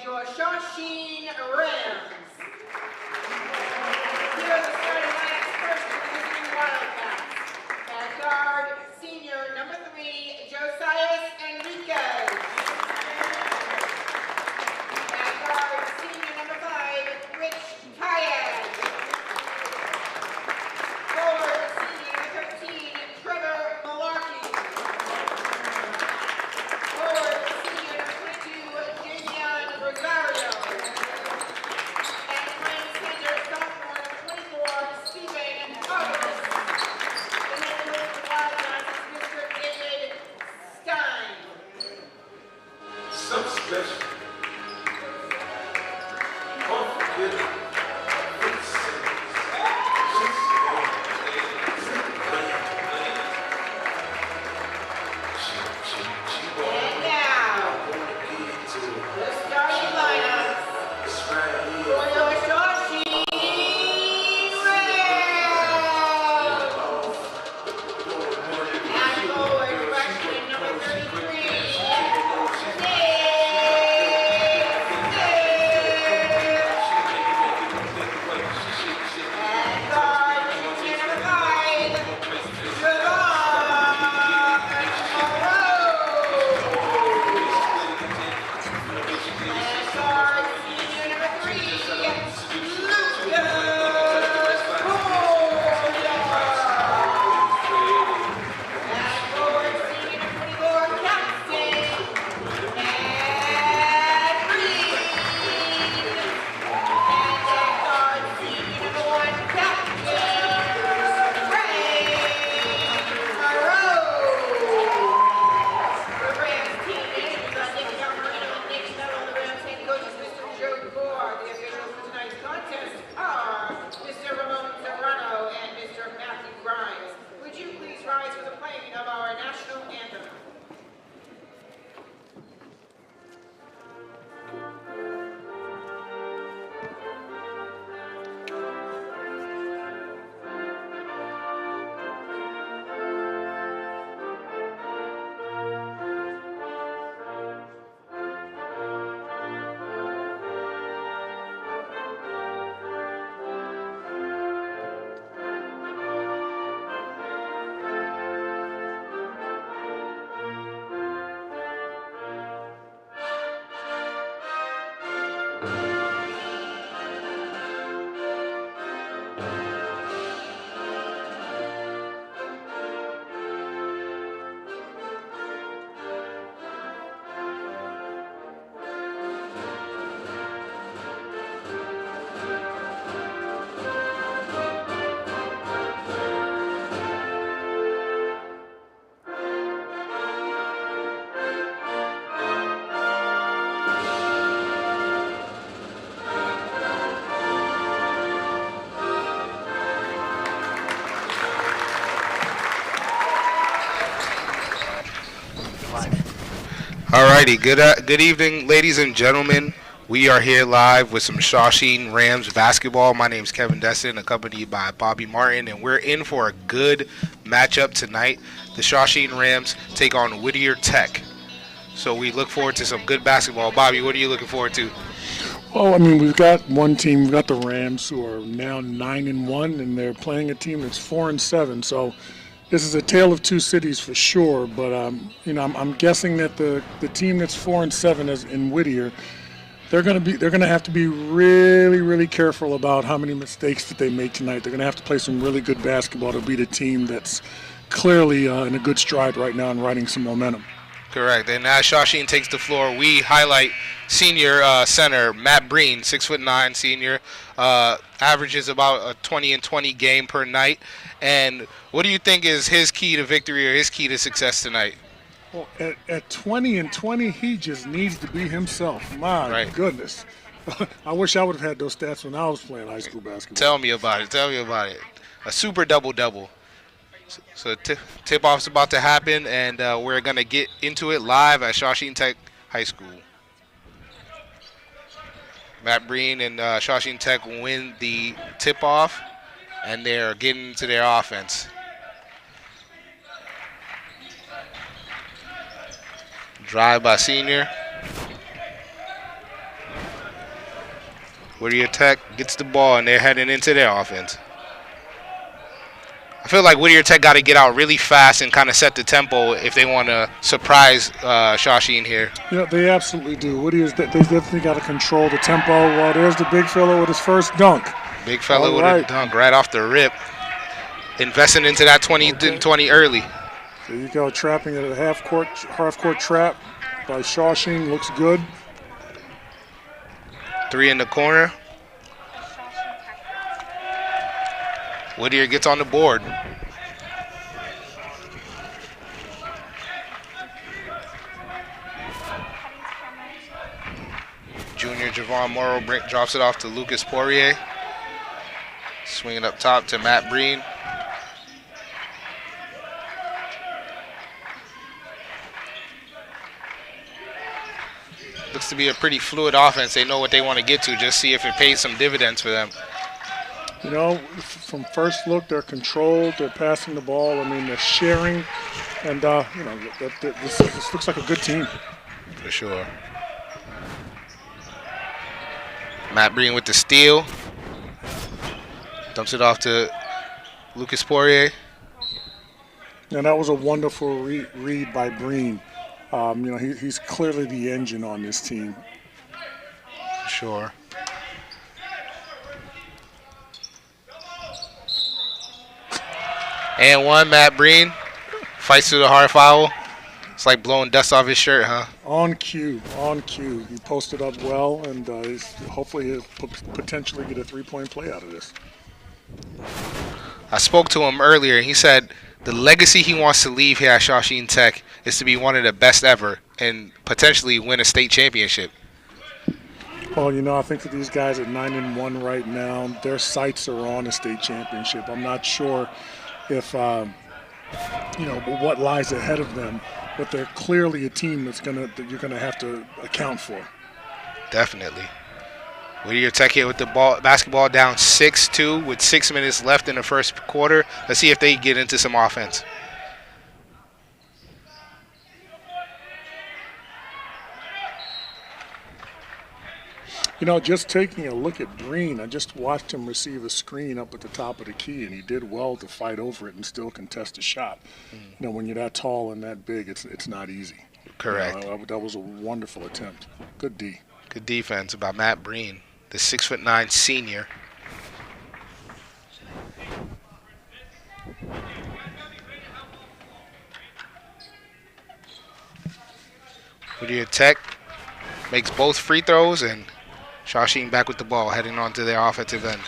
your Shawsheen Rams. Here are the starting lineups first for the visiting Wildcats. At guard, senior number 3, Josias Enriquez. At guard, senior number 5, Rich Kayag. Forward, senior number 13, Trevor Malarkey. Forward, senior number 22, Jamion Rosario. And playing center, sophomore number 24, Stephen August. The head coach of the Wildcats is Mr. David Stein. Something special. Unforgettable. And now, the starting lineup for your Shawsheen Rams. And forward, freshman number 33, and guard, senior number 5, Javon Moreau. And guard, senior number 3, Lucas Collier. And forward, senior number 24, Captain Ed Reed. And at guard, senior number 1, Captain Ray Monroe. The Rams team managers are Nick Almarino and Nick Snell. The Rams head coach is Mr. Joe Gore. The officials for tonight's contest are Mr. Ramon Serrano and Mr. Matthew Grimes. Would you please rise for the playing of our national anthem? Alrighty, good evening, ladies and gentlemen. We are here live with some Shawsheen Rams basketball. My name is Kevin Destin, accompanied by Bobby Martin, and we're in for a good matchup tonight. The Shawsheen Rams take on Whittier Tech. So we look forward to some good basketball. Bobby, what are you looking forward to? Well, I mean, we've got one team. We've got the Rams, who are now 9-1, and they're playing a team that's 4-7. So this is a tale of two cities for sure. But I'm guessing that the team that's 4-7 is in Whittier. They're going to have to be really, really careful about how many mistakes that they make tonight. They're going to have to play some really good basketball to beat a team that's clearly in a good stride right now and riding some momentum. Correct. And as Shawsheen takes the floor, we highlight senior center Matt Breen, 6'9" senior, averages about a 20-20 game per night. And what do you think is his key to victory or his key to success tonight? Well, at 20-20, he just needs to be himself. My goodness. I wish I would have had those stats when I was playing high school basketball. Tell me about it. A super double-double. So tip-off's about to happen, and we're going to get into it live at Shawsheen Tech High School. Matt Breen and Shawsheen Tech win the tip-off, and they're getting to their offense. Drive by senior. Whittier Tech gets the ball, and they're heading into their offense. I feel like Whittier Tech got to get out really fast and kind of set the tempo if they want to surprise Shawsheen here. Yeah, they absolutely do. Whittier's they definitely got to control the tempo. Well, there's the big fella with his first dunk. Big fella with a dunk right off the rip. Investing into that 20 early. There you go, trapping at a half-court trap by Shawsheen. Looks good. 3 in the corner. Whittier gets on the board. Junior Javon Morrow drops it off to Lucas Poirier. Swinging up top to Matt Breen. Looks to be a pretty fluid offense. They know what they want to get to, just see if it pays some dividends for them. You know, from first look, they're controlled. They're passing the ball. I mean, they're sharing. And, this looks like a good team. For sure. Matt Breen with the steal. Dumps it off to Lucas Poirier. And that was a wonderful read by Breen. He's clearly the engine on this team. For sure. And one, Matt Breen fights through the hard foul. It's like blowing dust off his shirt, huh? On cue. He posted up well, and hopefully he'll potentially get a three-point play out of this. I spoke to him earlier, and he said the legacy he wants to leave here at Shawsheen Tech is to be one of the best ever and potentially win a state championship. Well, I think that these guys at 9-1 right now, their sights are on a state championship. I'm not sure if what lies ahead of them, but they're clearly a team that you're gonna have to account for. Definitely. Whittier Tech here with the basketball down 6-2 with 6 minutes left in the first quarter. Let's see if they get into some offense. Just taking a look at Breen, I just watched him receive a screen up at the top of the key, and he did well to fight over it and still contest a shot. When you're that tall and that big, it's not easy. Correct. That was a wonderful attempt. Good D. Good defense by Matt Breen, the 6'9" senior. Whittier Tech makes both free throws, and Shawsheen back with the ball, heading on to their offensive end.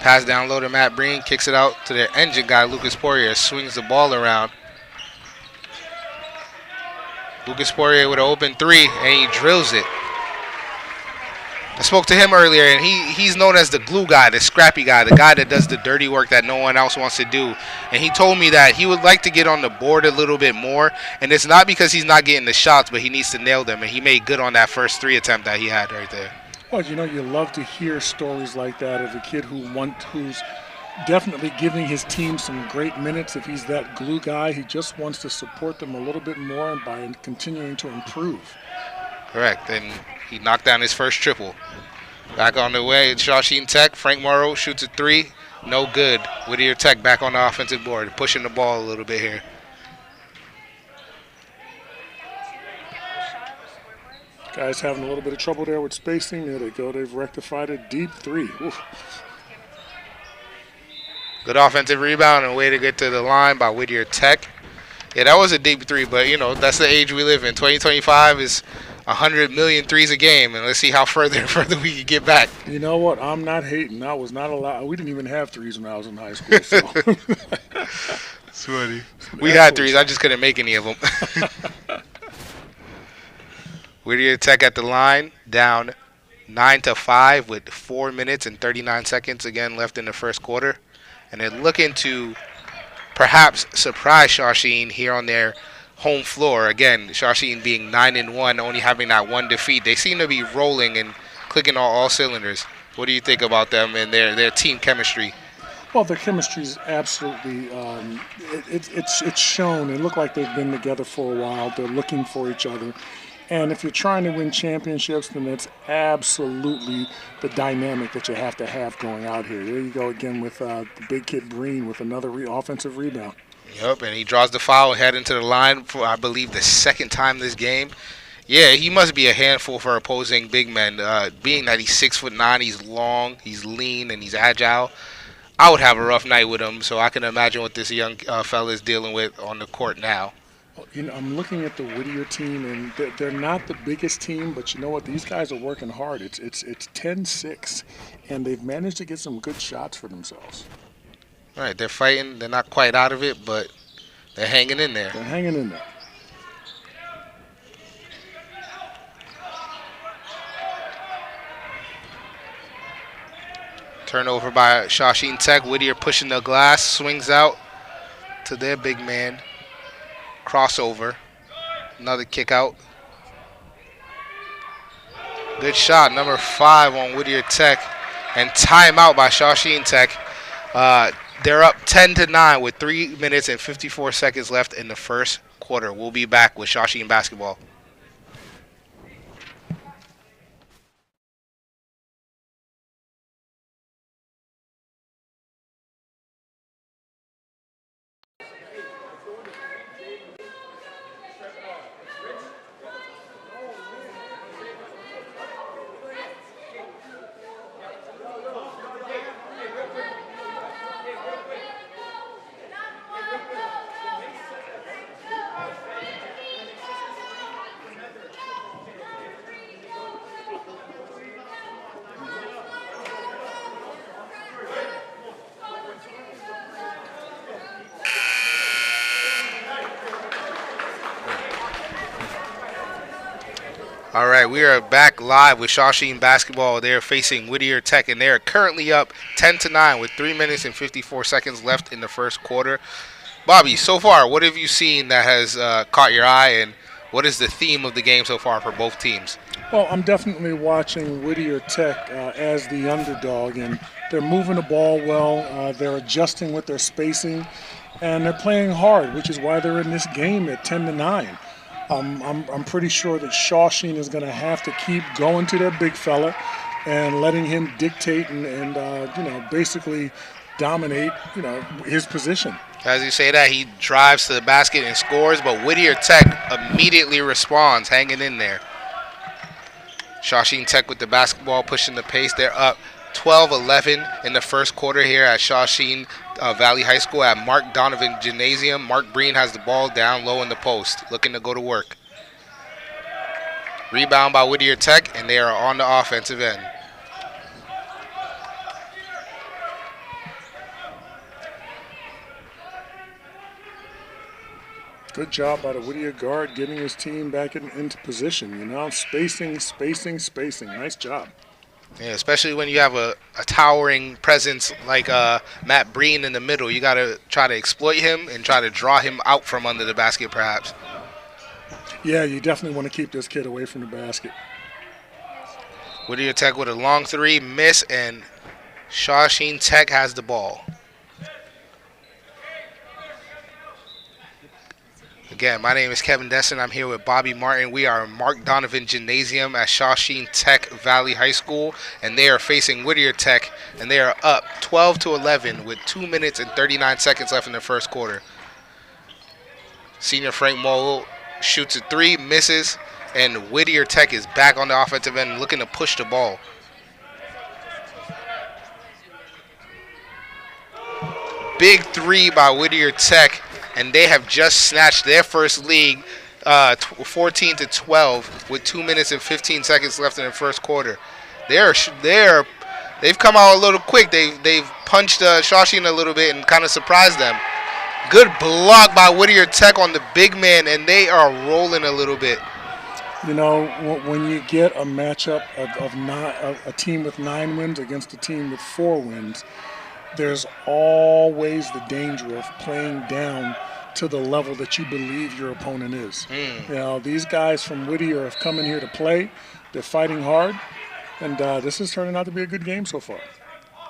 Pass down low to Matt Breen, kicks it out to their engine guy, Lucas Poirier, swings the ball around. Lucas Poirier with an open three, and he drills it. I spoke to him earlier, and he's known as the glue guy, the scrappy guy, the guy that does the dirty work that no one else wants to do. And he told me that he would like to get on the board a little bit more, and it's not because he's not getting the shots, but he needs to nail them, and he made good on that first 3 attempt that he had right there. Well, you love to hear stories like that of a kid who's definitely giving his team some great minutes. If he's that glue guy, he just wants to support them a little bit more by continuing to improve. Correct, and he knocked down his first triple. Back on the way, Shawsheen Tech. Frank Morrow shoots a 3. No good. Whittier Tech back on the offensive board, pushing the ball a little bit here. Guys having a little bit of trouble there with spacing. There they go. They've rectified it. Deep 3. Oof. Good offensive rebound and way to get to the line by Whittier Tech. Yeah, that was a deep 3, but, that's the age we live in. 2025 is 100 million threes a game, and let's see how further we can get back. You know what? I'm not hating. I was not allowed. We didn't even have threes when I was in high school. So. It's funny. We had threes. I just couldn't make any of them. Whittier Tech at the line, down 9-5 with 4 minutes and 39 seconds again left in the first quarter. And they're looking to perhaps surprise Shawsheen here on their home floor. Again, Shawsheen being 9-1, only having that 1 defeat. They seem to be rolling and clicking on all cylinders. What do you think about them and their team chemistry? Well, their chemistry is absolutely it's shown. It looked like they've been together for a while. They're looking for each other. And if you're trying to win championships, then that's absolutely the dynamic that you have to have going out here. There you go again with the big kid Breen with another offensive rebound. Yep, and he draws the foul, head into the line for, I believe, the second time this game. Yeah, he must be a handful for opposing big men. Being that he's 6'9", he's long, he's lean, and he's agile. I would have a rough night with him, so I can imagine what this young fella is dealing with on the court now. I'm looking at the Whittier team, and they're not the biggest team, but you know what? These guys are working hard. It's 10-6, and they've managed to get some good shots for themselves. All right, they're fighting. They're not quite out of it, but they're hanging in there. They're hanging in there. Turnover by Shawsheen Tech. Whittier pushing the glass, swings out to their big man. Crossover. Another kick out. Good shot, number 5 on Whittier Tech. And timeout by Shawsheen Tech. They're up 10-9 with 3 minutes and 54 seconds left in the first quarter. We'll be back with Shawsheen basketball. All right, we are back live with Shawsheen basketball. They're facing Whittier Tech, and they're currently up 10-9 with 3 minutes and 54 seconds left in the first quarter. Bobby, so far, what have you seen that has caught your eye, and what is the theme of the game so far for both teams? Well, I'm definitely watching Whittier Tech as the underdog, and they're moving the ball well. They're adjusting with their spacing, and they're playing hard, which is why they're in this game at 10-9. I'm pretty sure that Shawsheen is going to have to keep going to their big fella and letting him dictate and basically dominate, his position. As you say that, he drives to the basket and scores, but Whittier Tech immediately responds, hanging in there. Shawsheen Tech with the basketball, pushing the pace. They're up 12-11 in the first quarter here at Shawsheen Valley High School at Mark Donovan Gymnasium. Mark Breen has the ball down low in the post, looking to go to work. Rebound by Whittier Tech, and they are on the offensive end. Good job by the Whittier guard getting his team back into position, spacing. Nice job. Yeah, especially when you have a towering presence like Matt Breen in the middle. You got to try to exploit him and try to draw him out from under the basket, perhaps. Yeah, you definitely want to keep this kid away from the basket. Whittier Tech with a long three, miss, and Shawsheen Tech has the ball. Again, my name is Kevin Destin. I'm here with Bobby Martin. We are in Mark Donovan Gymnasium at Shawsheen Tech Valley High School, and they are facing Whittier Tech, and they are up 12-11 with 2 minutes and 39 seconds left in the first quarter. Senior Frank Mole shoots a three, misses, and Whittier Tech is back on the offensive end looking to push the ball. Big three by Whittier Tech, and they have just snatched their first league 14-12 with 2 minutes and 15 seconds left in the first quarter. They've come out a little quick. They've punched Shawsheen a little bit and kind of surprised them. Good block by Whittier Tech on the big man, and they are rolling a little bit. You know, when you get a matchup of a team with 9 wins against a team with 4 wins, there's always the danger of playing down to the level that you believe your opponent is. You know, these guys from Whittier have come in here to play. They're fighting hard, and this is turning out to be a good game so far.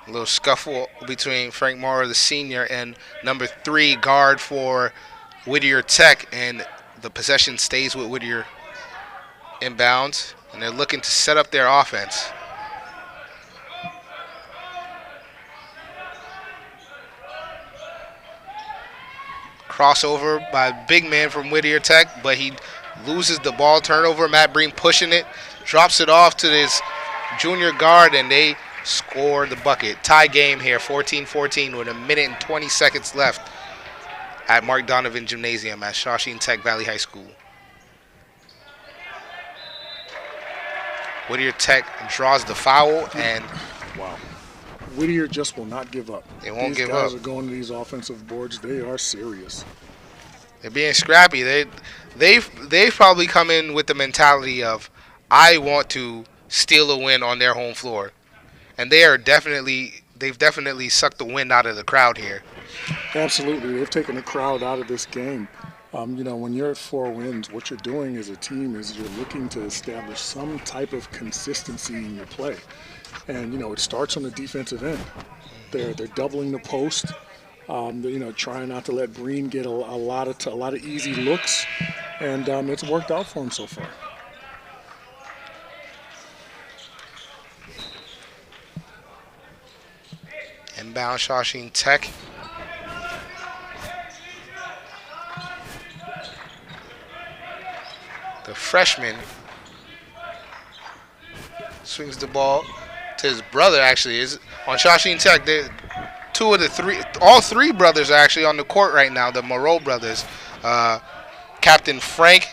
A little scuffle between Frank Morrow, the senior, and number 3 guard for Whittier Tech, and the possession stays with Whittier inbounds, and they're looking to set up their offense. Crossover by big man from Whittier Tech, but he loses the ball. Turnover, Matt Breen pushing it, drops it off to this junior guard, and they score the bucket. Tie game here, 14-14 with 1 minute and 20 seconds left at Mark Donovan Gymnasium at Shawsheen Tech Valley High School. Whittier Tech draws the foul, and wow, Whittier just will not give up. They won't give up. These guys are going to these offensive boards. They are serious. They're being scrappy. They've probably come in with the mentality of, I want to steal a win on their home floor, and they've definitely sucked the wind out of the crowd here. Absolutely, they've taken the crowd out of this game. You know, when you're at 4 wins, what you're doing as a team is you're looking to establish some type of consistency in your play. And, you know, it starts on the defensive end. They're doubling the post, you know, trying not to let Breen get a lot of easy looks, and it's worked out for him so far. Inbound Shawsheen Tech. The freshman swings the ball to his brother, actually. Is on Shawsheen Tech. All three brothers are actually on the court right now, the Moreau brothers. Captain Frank,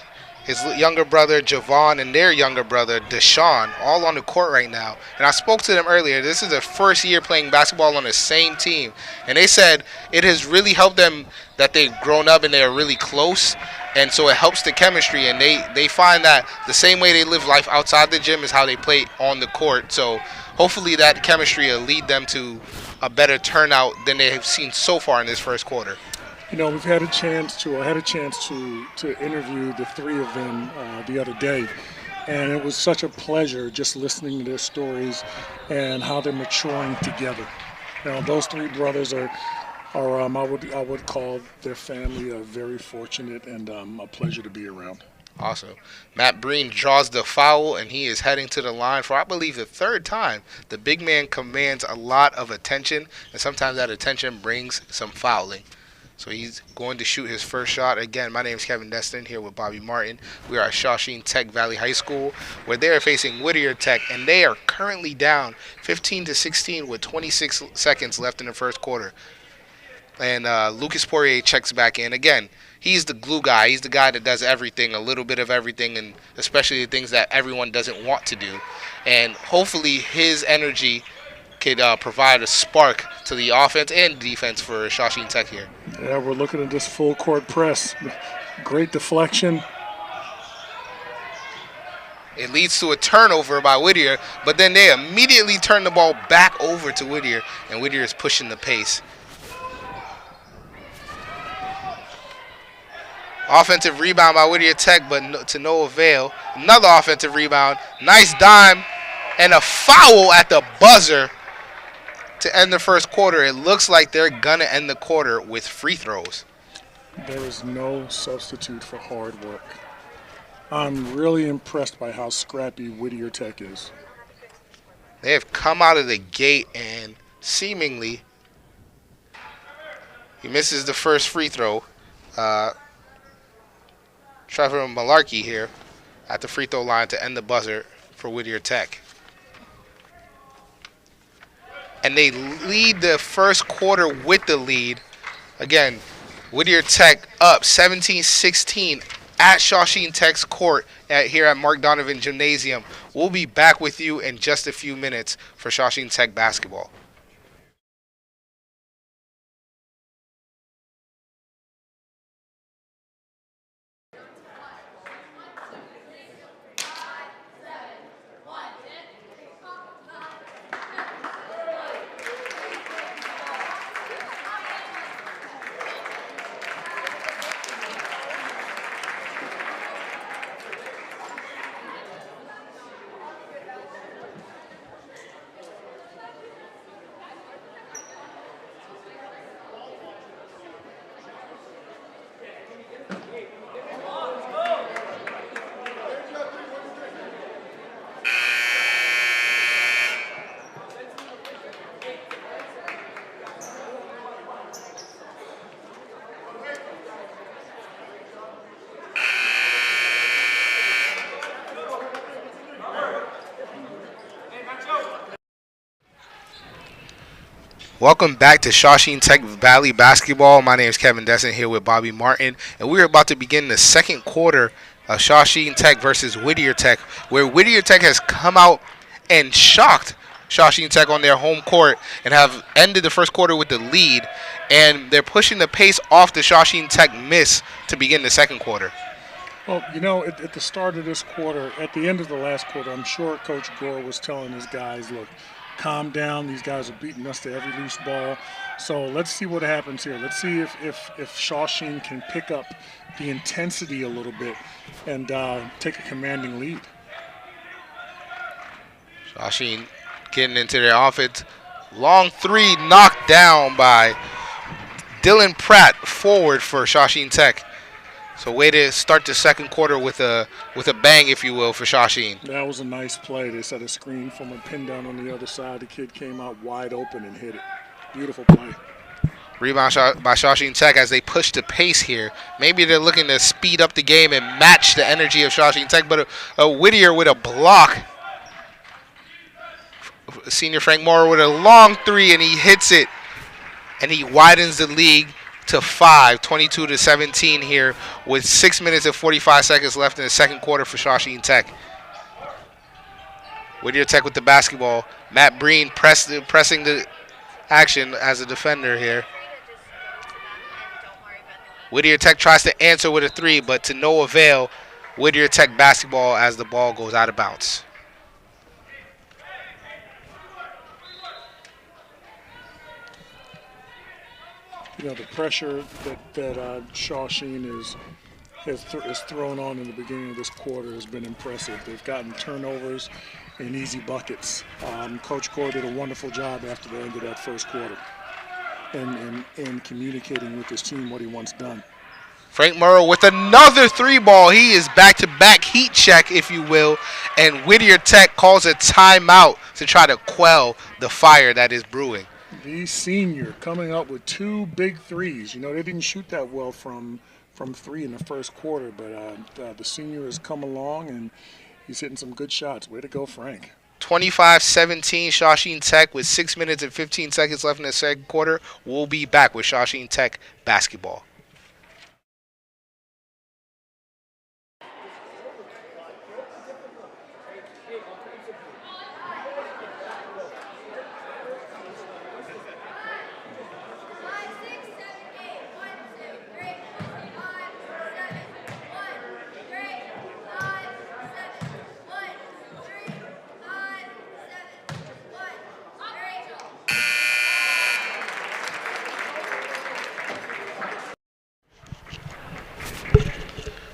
his younger brother Javon, and their younger brother Deshaun, all on the court right now. And I spoke to them earlier. This is their first year playing basketball on the same team. And they said it has really helped them that they've grown up and they're really close. And so it helps the chemistry, and they find that the same way they live life outside the gym is how they play on the court. So hopefully that chemistry will lead them to a better turnout than they have seen so far in this first quarter. You know, I had a chance to interview the 3 of them the other day, and it was such a pleasure just listening to their stories and how they're maturing together. You know, those 3 brothers are I would call their family very fortunate and a pleasure to be around. Awesome. Matt Breen draws the foul, and he is heading to the line for, I believe, the 3rd time. The big man commands a lot of attention, and sometimes that attention brings some fouling. So he's going to shoot his first shot. Again, my name is Kevin Destin, here with Bobby Martin. We are at Shawsheen Tech Valley High School, where they are facing Whittier Tech, and they are currently down 15-16 with 26 seconds left in the first quarter. And Lucas Poirier checks back in. Again, he's the glue guy. He's the guy that does everything, a little bit of everything, and especially the things that everyone doesn't want to do. And hopefully his energy could provide a spark to the offense and defense for Shawsheen Tech here. Yeah, we're looking at this full court press. Great deflection. It leads to a turnover by Whittier, but then they immediately turn the ball back over to Whittier, and Whittier is pushing the pace. Offensive rebound by Whittier Tech, but to no avail. Another offensive rebound. Nice dime, and a foul at the buzzer to end the first quarter. It looks like they're going to end the quarter with free throws. There is no substitute for hard work. I'm really impressed by how scrappy Whittier Tech is. They have come out of the gate and seemingly he misses the first free throw. Trevor Malarkey here at the free throw line to end the buzzer for Whittier Tech. And they lead the first quarter with the lead. Again, Whittier Tech up 17-16 at Shawsheen Tech's court here at Mark Donovan Gymnasium. We'll be back with you in just a few minutes for Shawsheen Tech basketball. Welcome back to Shawsheen Tech Valley Basketball. My name is Kevin Desson here with Bobby Martin, and we're about to begin the second quarter of Shawsheen Tech versus Whittier Tech, where Whittier Tech has come out and shocked Shawsheen Tech on their home court and have ended the first quarter with the lead, and they're pushing the pace off the Shawsheen Tech miss to begin the second quarter. Well, you know, at the start of this quarter, at the end of the last quarter, I'm sure Coach Gore was telling his guys, look, calm down. These guys are beating us to every loose ball. So let's see what happens here. Let's see if Shawsheen can pick up the intensity a little bit and take a commanding lead. Shawsheen getting into their offense. Long three knocked down by Dylan Pratt, forward for Shawsheen Tech. So way to start the second quarter with a bang, if you will, for Shawsheen. That was a nice play. They set a screen from a pin down on the other side. The kid came out wide open and hit it. Beautiful play. Rebound shot by Shawsheen Tech as they push the pace here. Maybe they're looking to speed up the game and match the energy of Shawsheen Tech, but a Whittier with a block. Senior Frank Morrow with a long three, and he hits it, and he widens the lead to 5, 22-17 here with 6 minutes and 45 seconds left in the second quarter for Shawsheen Tech. Whittier Tech with the basketball. Matt Breen pressing the action as a defender here. Whittier Tech tries to answer with a three, but to no avail. Whittier Tech basketball as the ball goes out of bounds. You know, the pressure that Shawsheen is thrown on in the beginning of this quarter has been impressive. They've gotten turnovers and easy buckets. Coach Gore did a wonderful job after the end of that first quarter and communicating with his team what he wants done. Frank Morrow with another three ball. He is back-to-back heat check, if you will, and Whittier Tech calls a timeout to try to quell the fire that is brewing. The senior coming up with two big threes. You know, they didn't shoot that well from three in the first quarter, but the senior has come along and he's hitting some good shots. Way to go, Frank. 25-17 Shawsheen Tech with 6 minutes and 15 seconds left in the second quarter. We'll be back with Shawsheen Tech basketball.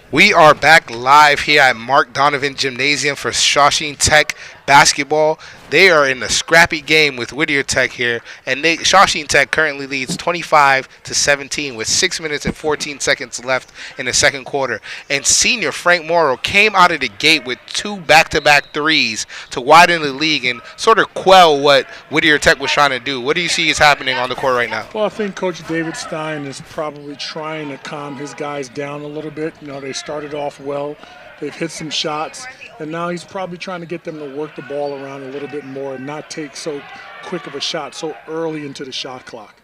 We are back live here at Mark Donovan Gymnasium for Shawsheen Tech basketball. They are in a scrappy game with Whittier Tech here, and Shawsheen Tech currently leads 25-17 with 6 minutes and 14 seconds left in the second quarter. And senior Frank Morrow came out of the gate with 2 back-to-back threes to widen the league and sort of quell what Whittier Tech was trying to do. What do you see is happening on the court right now? Well, I think Coach David Stein is probably trying to calm his guys down a little bit. You know, they started off well. They've hit some shots, and now he's probably trying to get them to work the ball around a little bit more and not take so quick of a shot so early into the shot clock.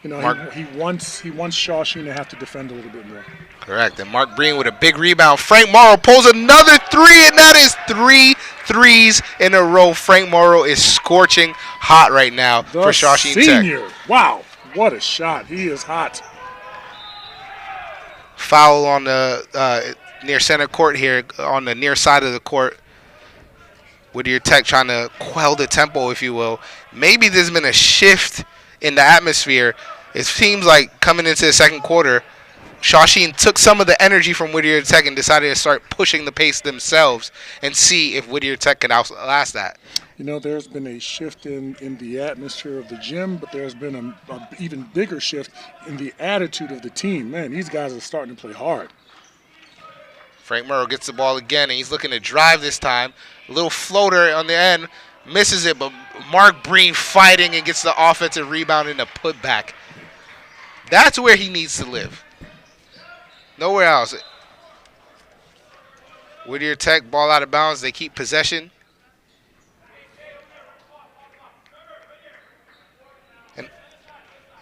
You know, he wants Shawsheen to have to defend a little bit more. Correct. And Mark Breen with a big rebound. Frank Morrow pulls another three, and that is 3 threes in a row. Frank Morrow is scorching hot right now for Shawsheen senior. Tech. Wow, what a shot. He is hot. Foul on the near center court here, on the near side of the court. Whittier Tech trying to quell the tempo, if you will. Maybe there's been a shift in the atmosphere. It seems like coming into the second quarter, Shawsheen took some of the energy from Whittier Tech and decided to start pushing the pace themselves and see if Whittier Tech can outlast that. You know, there's been a shift in the atmosphere of the gym, but there's been a even bigger shift in the attitude of the team. Man, these guys are starting to play hard. Frank Morrow gets the ball again, and he's looking to drive this time. A little floater on the end, misses it, but Mark Breen fighting and gets the offensive rebound and a putback. That's where he needs to live. Nowhere else. Whittier Tech, ball out of bounds. They keep possession. And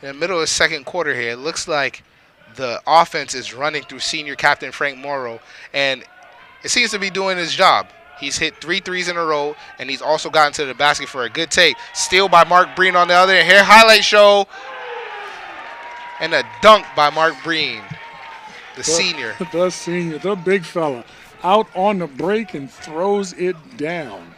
in the middle of the second quarter here, it looks like the offense is running through senior captain Frank Morrow, and it seems to be doing his job. He's hit 3 threes in a row, and he's also gotten to the basket for a good take. Steal by Mark Breen on the other end. Here, highlight show. And a dunk by Mark Breen, the senior. The senior, the big fella, out on the break and throws it down.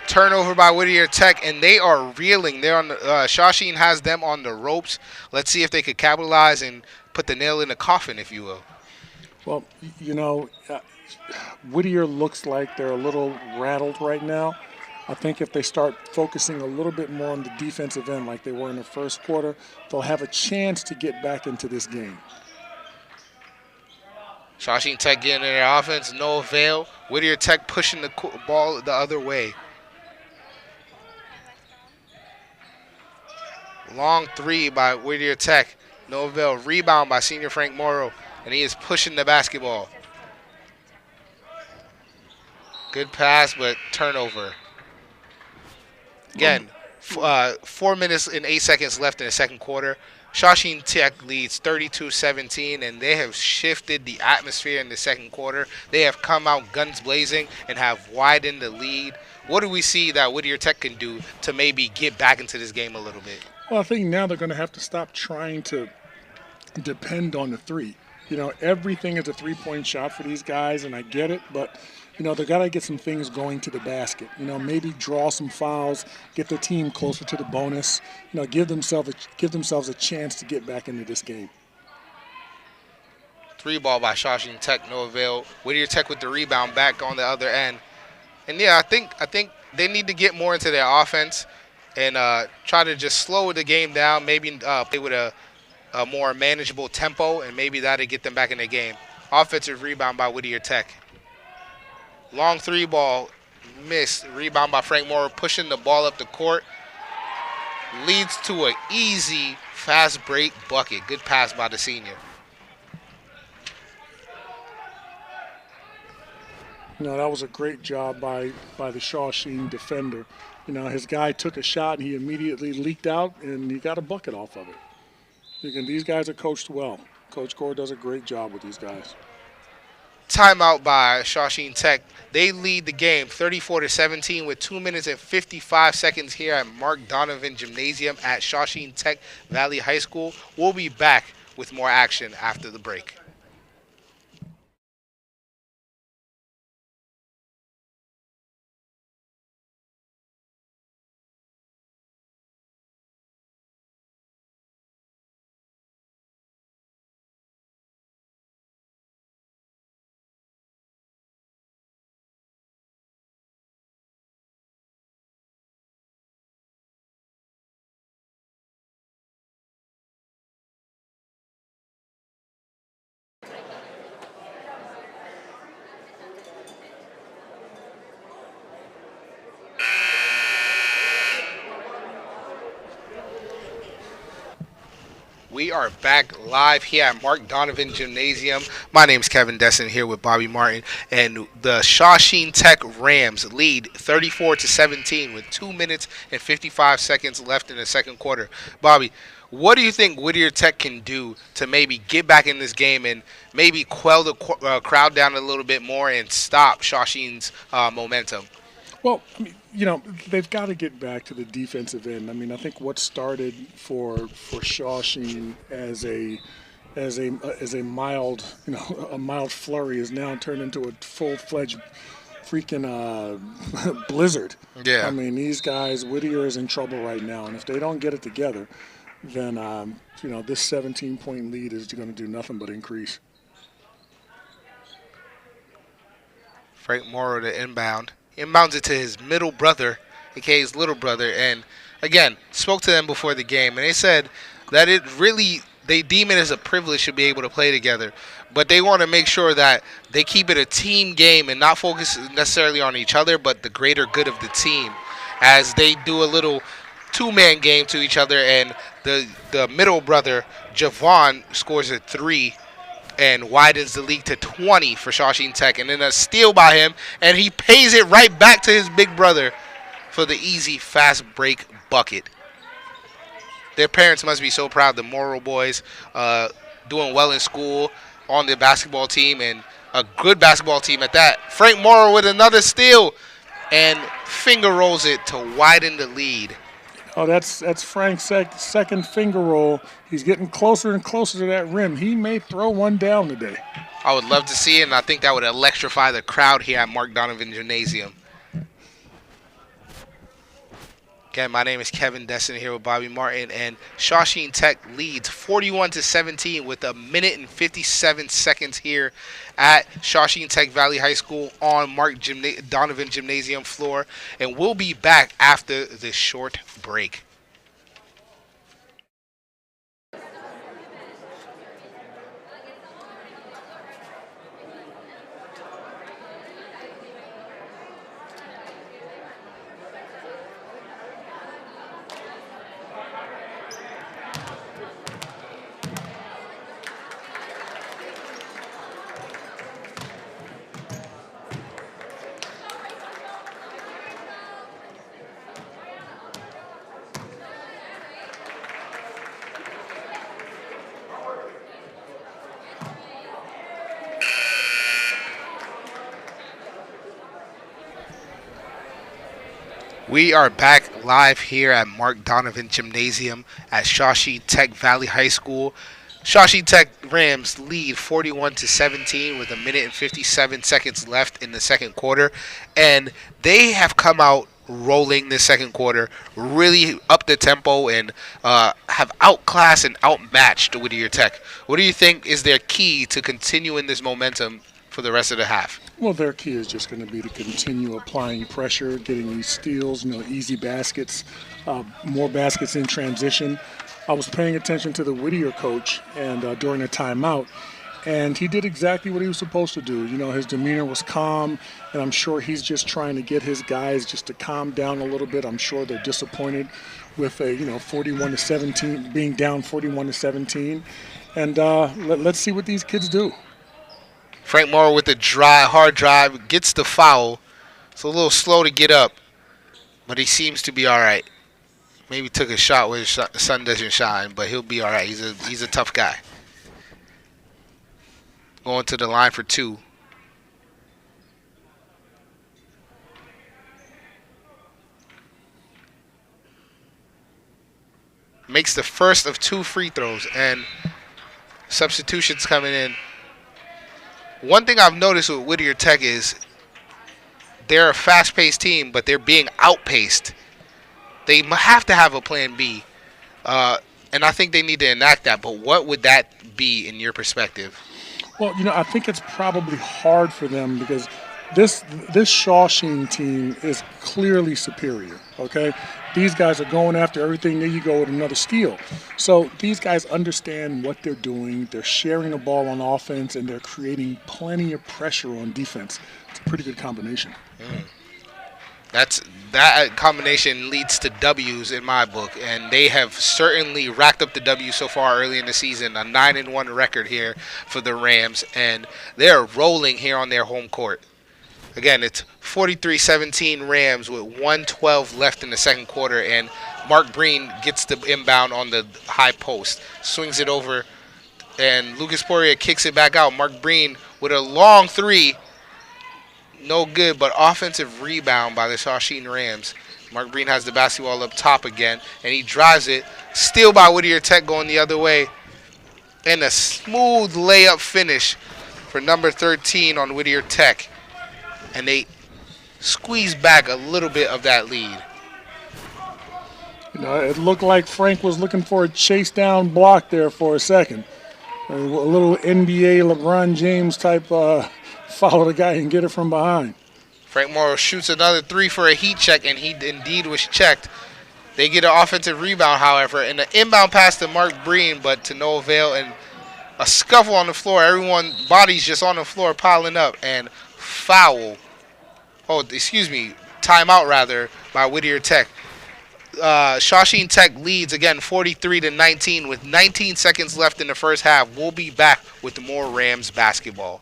Turnover by Whittier Tech, and they are reeling. They're on the, Shawsheen has them on the ropes. Let's see if they could capitalize and put the nail in the coffin, if you will. Well, you know, Whittier looks like they're a little rattled right now. I think if they start focusing a little bit more on the defensive end like they were in the first quarter, they'll have a chance to get back into this game. Shawsheen Tech getting in their offense, no avail. Whittier Tech pushing the ball the other way. Long three by Whittier Tech, no avail. Rebound by senior Frank Morrow, and he is pushing the basketball. Good pass, but turnover. Again, 4 minutes and 8 seconds left in the second quarter. Shawsheen Tech leads 32-17, and they have shifted the atmosphere in the second quarter. They have come out guns blazing and have widened the lead. What do we see that Whittier Tech can do to maybe get back into this game a little bit? Well, I think now they're going to have to stop trying to depend on the three. You know, everything is a three-point shot for these guys, and I get it, but you know, they got to get some things going to the basket. You know, maybe draw some fouls, get their team closer to the bonus. You know, give themselves a chance to get back into this game. 3 ball by Shawsheen Tech, no avail. Whittier Tech with the rebound back on the other end. And yeah, I think they need to get more into their offense and try to just slow the game down. Maybe play with a more manageable tempo, and maybe that'll get them back in the game. Offensive rebound by Whittier Tech. Long 3 ball, missed. Rebound by Frank Morrow, pushing the ball up the court. Leads to an easy, fast break bucket. Good pass by the senior. You know, that was a great job by the Shawsheen defender. You know, his guy took a shot and he immediately leaked out and he got a bucket off of it. These guys are coached well. Coach Gore does a great job with these guys. Timeout by Shawsheen Tech. They lead the game 34-17 with 2 minutes and 55 seconds here at Mark Donovan Gymnasium at Shawsheen Tech Valley High School. We'll be back with more action after the break. We are back live here at Mark Donovan Gymnasium. My name is Kevin Desson here with Bobby Martin, and the Shawsheen Tech Rams lead 34-17 with 2 minutes and 55 seconds left in the second quarter. Bobby, what do you think Whittier Tech can do to maybe get back in this game and maybe quell the crowd down a little bit more and stop Shawsheen's momentum? Well, I mean, they've got to get back to the defensive end. I mean, I think what started for Shawsheen as a mild, a mild flurry is now turned into a full-fledged freaking blizzard. Yeah. I mean, these guys, Whittier is in trouble right now, and if they don't get it together, then this 17-point lead is going to do nothing but increase. Frank Morrow to inbound. Inbounds it to his middle brother, aka his little brother, and again, spoke to them before the game, and they said that they deem it as a privilege to be able to play together, but they want to make sure that they keep it a team game and not focus necessarily on each other, but the greater good of the team, as they do a little two-man game to each other, and the middle brother, Javon, scores a 3 and widens the lead to 20 for Shawsheen Tech, and then a steal by him, and he pays it right back to his big brother for the easy, fast break bucket. Their parents must be so proud. The Morrow boys doing well in school, on the basketball team, and a good basketball team at that. Frank Morrow with another steal, and finger rolls it to widen the lead. Oh, that's Frank's second finger roll. He's getting closer and closer to that rim. He may throw one down today. I would love to see it, and I think that would electrify the crowd here at Mark Donovan Gymnasium. Again, my name is Kevin Desson here with Bobby Martin, and Shawsheen Tech leads 41-17 with 1 minute and 57 seconds here at Shawsheen Tech Valley High School on Mark Donovan Gymnasium floor, and we'll be back after this short break. We are back live here at Mark Donovan Gymnasium at Shawsheen Tech Valley High School. Shawsheen Tech Rams lead 41-17 with 1 minute and 57 seconds left in the second quarter, and they have come out rolling this second quarter, really up the tempo, and have outclassed and outmatched Whittier Tech. What do you think is their key to continuing this momentum for the rest of the half? Well, their key is just going to be to continue applying pressure, getting these steals, easy baskets, more baskets in transition. I was paying attention to the Whittier coach and during a timeout, and he did exactly what he was supposed to do. His demeanor was calm, and I'm sure he's just trying to get his guys just to calm down a little bit. I'm sure they're disappointed with 41-17, being down 41-17, and let's see what these kids do. Frank Morrow with the hard drive, gets the foul. It's a little slow to get up, but he seems to be all right. Maybe took a shot where the sun doesn't shine, but he'll be all right. He's a tough guy. Going to the line for 2. Makes the first of 2 free throws, and substitutions coming in. One thing I've noticed with Whittier Tech is they're a fast-paced team, but they're being outpaced. They have to have a plan B, and I think they need to enact that. But what would that be in your perspective? Well, I think it's probably hard for them because this Shawsheen team is clearly superior, okay? These guys are going after everything. There you go with another steal. So these guys understand what they're doing. They're sharing the ball on offense, and they're creating plenty of pressure on defense. It's a pretty good combination. That combination leads to W's in my book, and they have certainly racked up the W so far early in the season. A 9-1 record here for the Rams, and they're rolling here on their home court. Again, it's 43-17 Rams with 1:12 left in the second quarter, and Mark Breen gets the inbound on the high post, swings it over, and Lucas Poirier kicks it back out. Mark Breen with a long three. No good, but offensive rebound by the Shawsheen Rams. Mark Breen has the basketball up top again, and he drives it. Steal by Whittier Tech going the other way. And a smooth layup finish for number 13 on Whittier Tech. And they squeeze back a little bit of that lead. You know, it looked like Frank was looking for a chase down block there for a second. A little NBA LeBron James type follow the guy and get it from behind. Frank Morrow shoots another three for a heat check, and he indeed was checked. They get an offensive rebound, however, and an inbound pass to Mark Breen, but to no avail, and a scuffle on the floor. Everyone, bodies just on the floor piling up, and foul. Oh, excuse me, timeout rather by Whittier Tech. Shawsheen Tech leads again 43-19 with 19 seconds left in the first half. We'll be back with more Rams basketball.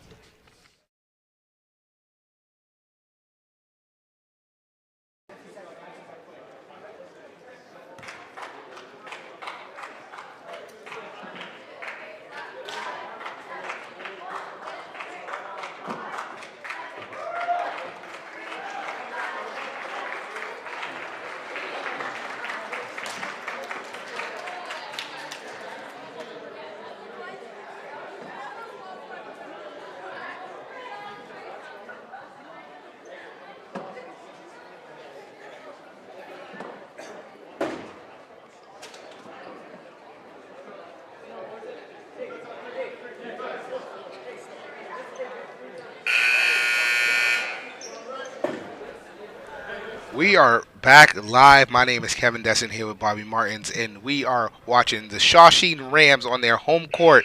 We are back live. My name is Kevin Desson here with Bobby Martins, and we are watching the Shawsheen Rams on their home court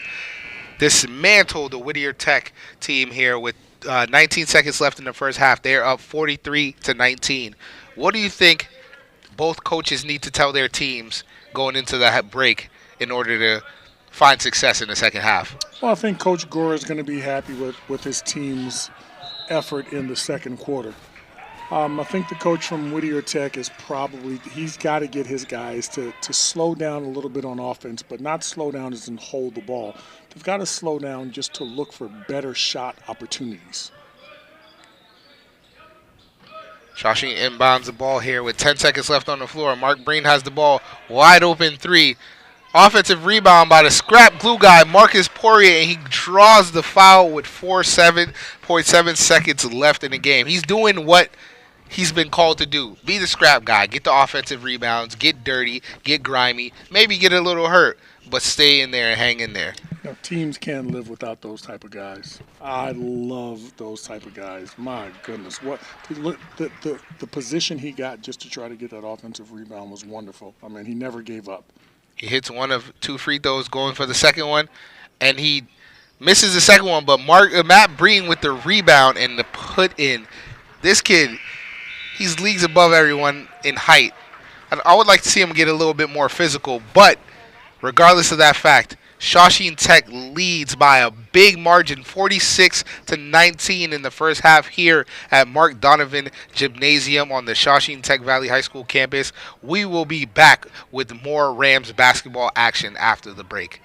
dismantle the Whittier Tech team here with 19 seconds left in the first half. They're up 43-19. What do you think both coaches need to tell their teams going into that break in order to find success in the second half? Well, I think Coach Gore is going to be happy with his team's effort in the second quarter. I think the coach from Whittier Tech is he's got to get his guys to slow down a little bit on offense, but not slow down as in hold the ball. They've got to slow down just to look for better shot opportunities. Shawsheen inbounds the ball here with 10 seconds left on the floor. Mark Breen has the ball, wide open three. Offensive rebound by the scrap glue guy, Marcus Poirier, and he draws the foul with 7.7 seconds left in the game. He's doing what he's been called to do. Be the scrap guy. Get the offensive rebounds. Get dirty. Get grimy. Maybe get a little hurt, but stay in there and hang in there. You know, teams can't live without those type of guys. I love those type of guys. My goodness, the position he got just to try to get that offensive rebound was wonderful. I mean, he never gave up. He hits one of two free throws going for the second one, and he misses the second one, but Matt Breen with the rebound and the put in. This kid, he's leagues above everyone in height. I would like to see him get a little bit more physical, but regardless of that fact, Shawsheen Tech leads by a big margin, 46-19 in the first half here at Mark Donovan Gymnasium on the Shawsheen Tech Valley High School campus. We will be back with more Rams basketball action after the break.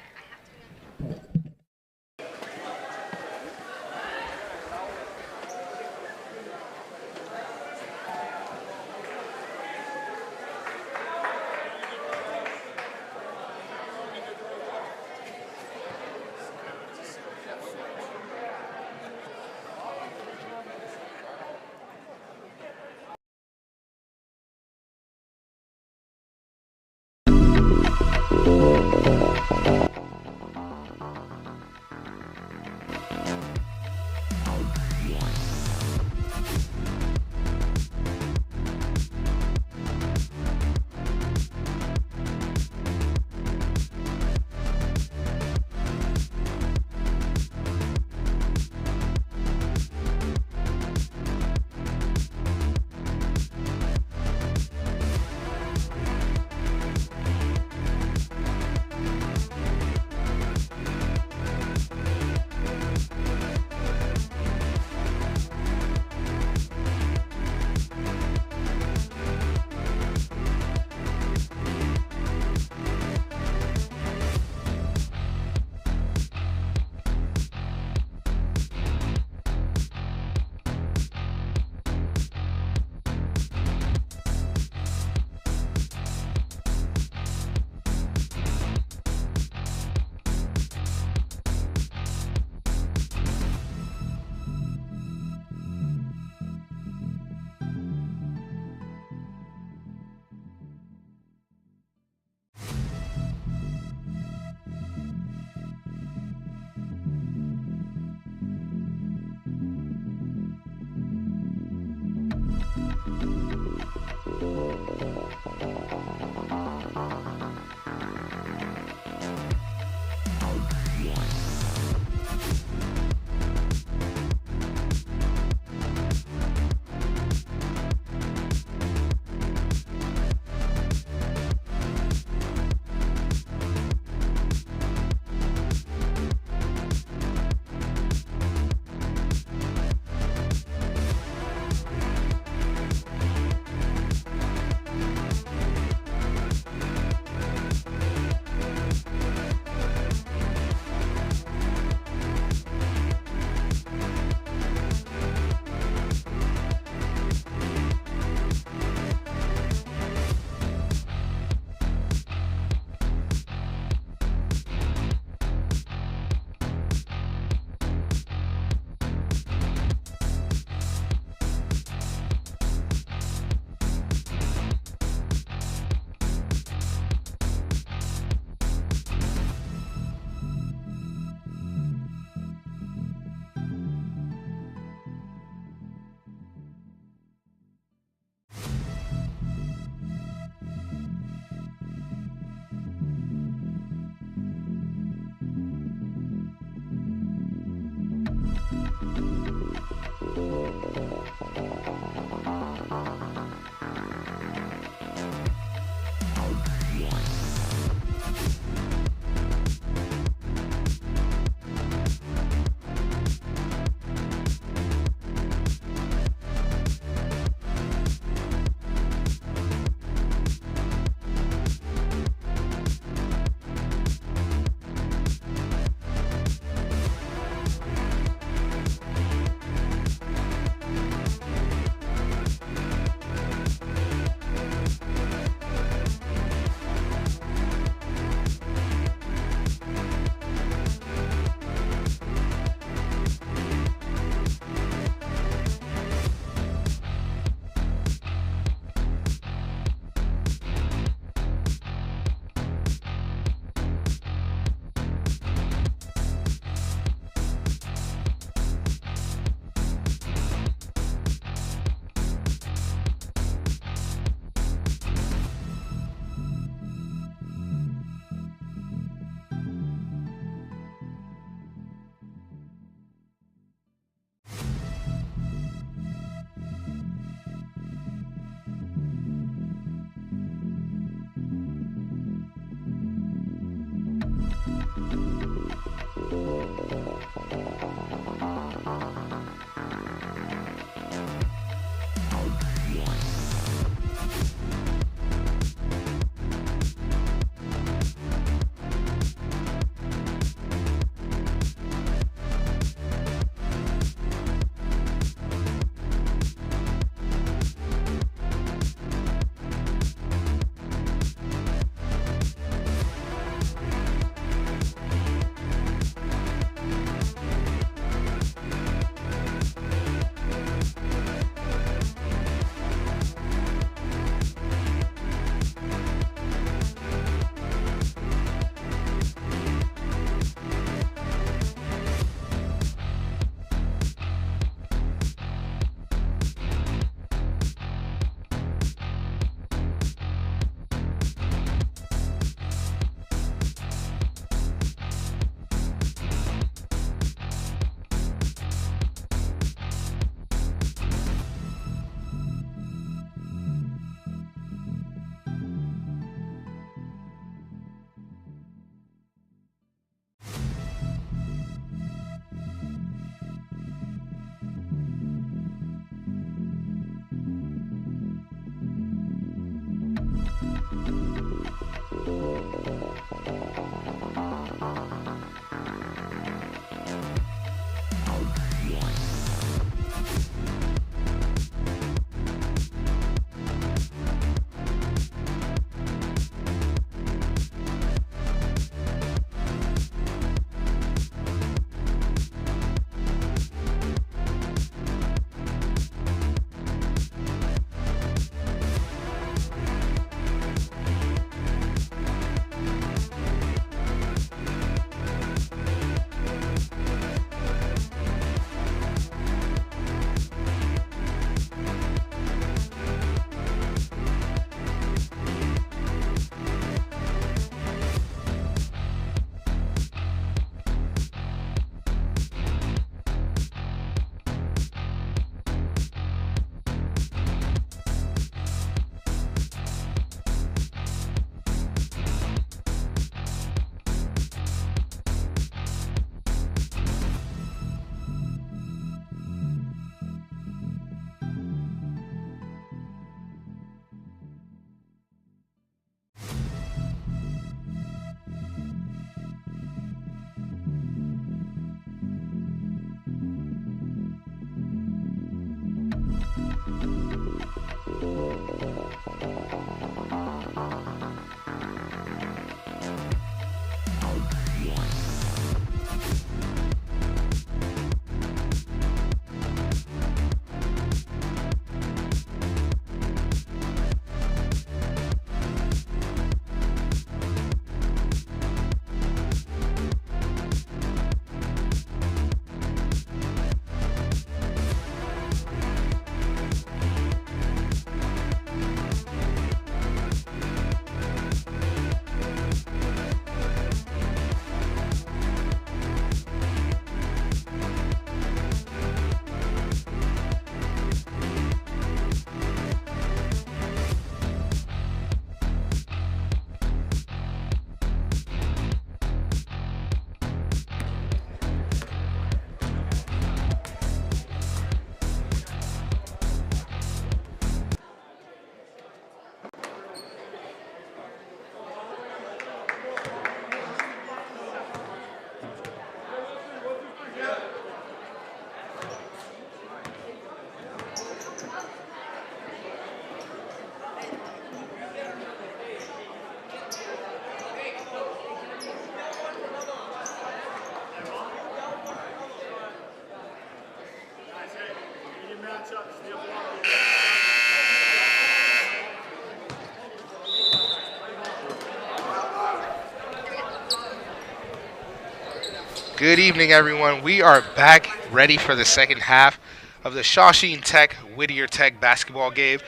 Good evening, everyone. We are back ready for the second half of the Shawsheen Tech Whittier Tech basketball game.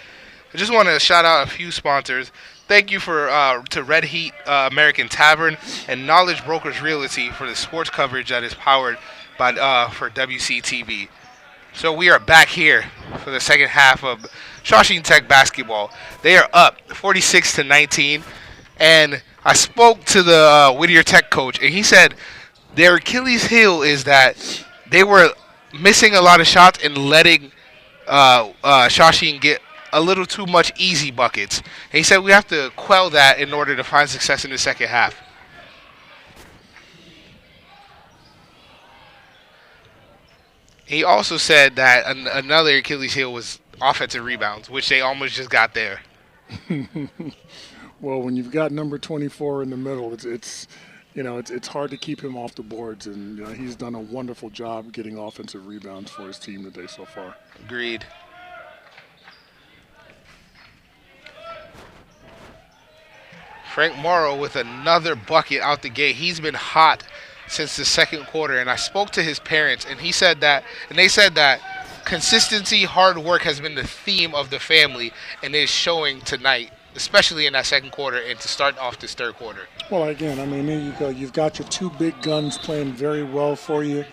I just want to shout out a few sponsors. Thank you to Red Heat American Tavern and Knowledge Brokers Realty for the sports coverage that is powered by for WCTV. So we are back here for the second half of Shawsheen Tech basketball. They are up 46-19, and I spoke to the Whittier Tech coach, and he said their Achilles heel is that they were missing a lot of shots and letting Shawsheen get a little too much easy buckets. And he said we have to quell that in order to find success in the second half. He also said that another Achilles heel was offensive rebounds, which they almost just got there. Well, when you've got number 24 in the middle, it's hard to keep him off the boards, and he's done a wonderful job getting offensive rebounds for his team today so far. Agreed. Frank Morrow with another bucket out the gate. He's been hot since the second quarter, and I spoke to his parents, and they said that consistency, hard work has been the theme of the family, and is showing tonight, especially in that second quarter and to start off this third quarter. Well, again, I mean, there you go. You've got your two big guns playing very well for you.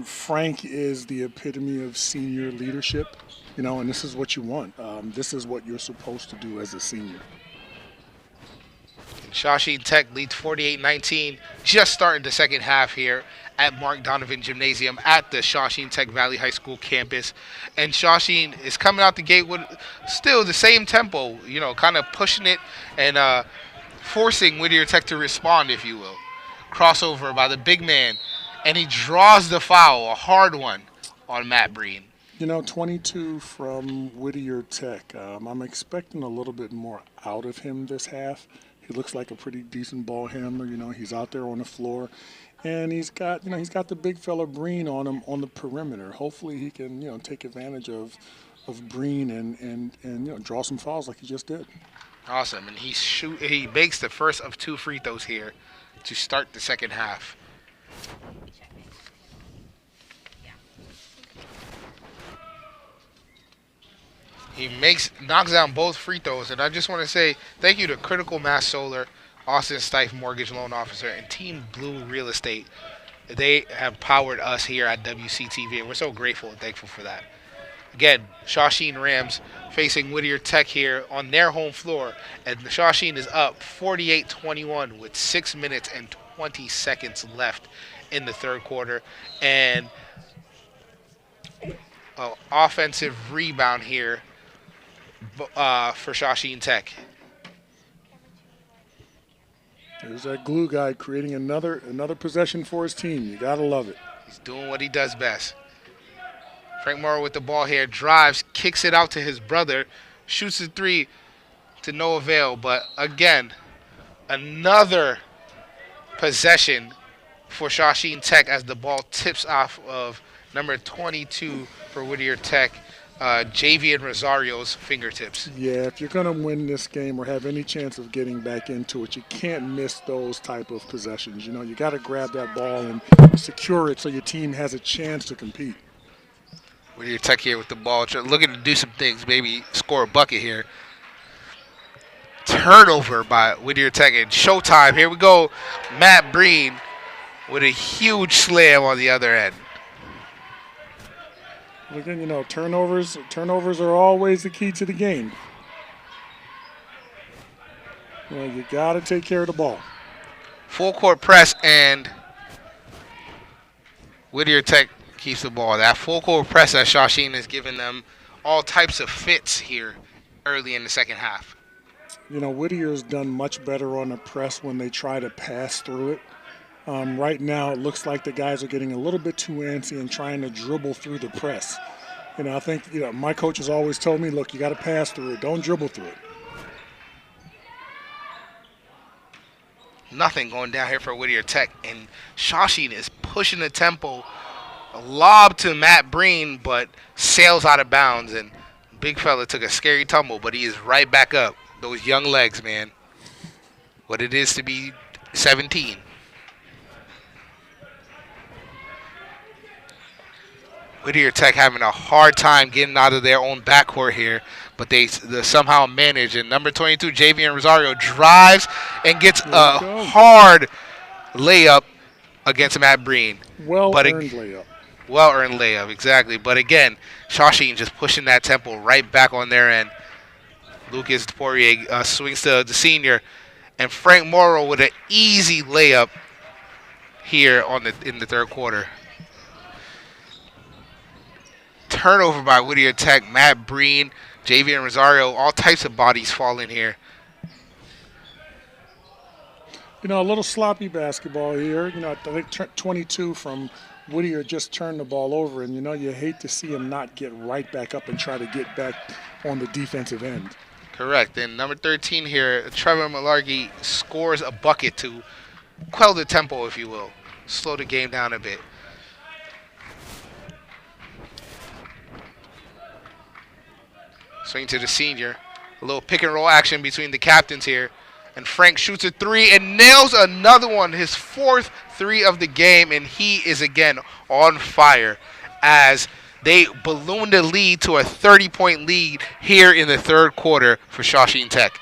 Frank is the epitome of senior leadership, and this is what you want. This is what you're supposed to do as a senior. Shawsheen Tech leads 48-19, just starting the second half here at Mark Donovan Gymnasium at the Shawsheen Tech Valley High School campus. And Shawsheen is coming out the gate with still the same tempo, kind of pushing it and forcing Whittier Tech to respond, if you will. Crossover by the big man, and he draws the foul, a hard one, on Matt Breen. 22 from Whittier Tech. I'm expecting a little bit more out of him this half. He looks like a pretty decent ball handler. He's out there on the floor, and he's got the big fella Breen on him on the perimeter. Hopefully, he can take advantage of Breen and draw some fouls like he just did. Awesome, and he makes the first of two free throws here to start the second half. He knocks down both free throws, and I just want to say thank you to Critical Mass Solar, Austin Stife Mortgage Loan Officer, and Team Blue Real Estate. They have powered us here at WCTV, and we're so grateful and thankful for that. Again, Shawsheen Rams facing Whittier Tech here on their home floor, and Shawsheen is up 48-21 with 6 minutes and 20 seconds left in the third quarter, and an offensive rebound here for Shawsheen Tech. There's that glue guy creating another possession for his team. You gotta love it. He's doing what he does best. Frank Morrow with the ball here, drives, kicks it out to his brother, shoots the three to no avail. But again, another possession for Shawsheen Tech as the ball tips off of number 22 for Whittier Tech, Javian Rosario's fingertips. Yeah, if you're going to win this game or have any chance of getting back into it, you can't miss those type of possessions. You got to grab that ball and secure it so your team has a chance to compete. Whittier Tech here with the ball, looking to do some things, maybe score a bucket here. Turnover by Whittier Tech, and showtime. Here we go. Matt Breen with a huge slam on the other end. Again, turnovers are always the key to the game. You got to take care of the ball. Full court press, and Whittier Tech keeps the ball. That full court press that Shawsheen has given them all types of fits here early in the second half. Whittier's done much better on the press when they try to pass through it. Right now, it looks like the guys are getting a little bit too antsy and trying to dribble through the press. I think, my coach has always told me, look, you got to pass through it. Don't dribble through it. Nothing going down here for Whittier Tech, and Shawsheen is pushing the tempo. A lob to Matt Breen, but sails out of bounds, and big fella took a scary tumble, but he is right back up. Those young legs, man. What it is to be 17. Whittier Tech having a hard time getting out of their own backcourt here, but they somehow manage. And number 22, Javian Rosario, drives and gets a hard layup against Matt Breen. Well-earned layup. Well-earned layup, exactly. But again, Shawsheen just pushing that tempo right back on their end. Lucas Poirier swings to the senior, and Frank Morrow with an easy layup here in the third quarter. Turnover by Whittier Tech. Matt Breen, Javian Rosario, all types of bodies falling here. You know, a little sloppy basketball here. You know, I think 22 from Whittier just turned the ball over, and, you know, you hate to see him not get right back up and try to get back on the defensive end. Correct. And number 13 here, Trevor Malarkey scores a bucket to quell the tempo, if you will. Slow the game down a bit. Swing to the senior. A little pick and roll action between the captains here. And Frank shoots a three and nails another one, his fourth three of the game. And he is again on fire as they balloon the lead to a 30-point lead here in the third quarter for Shawsheen Tech.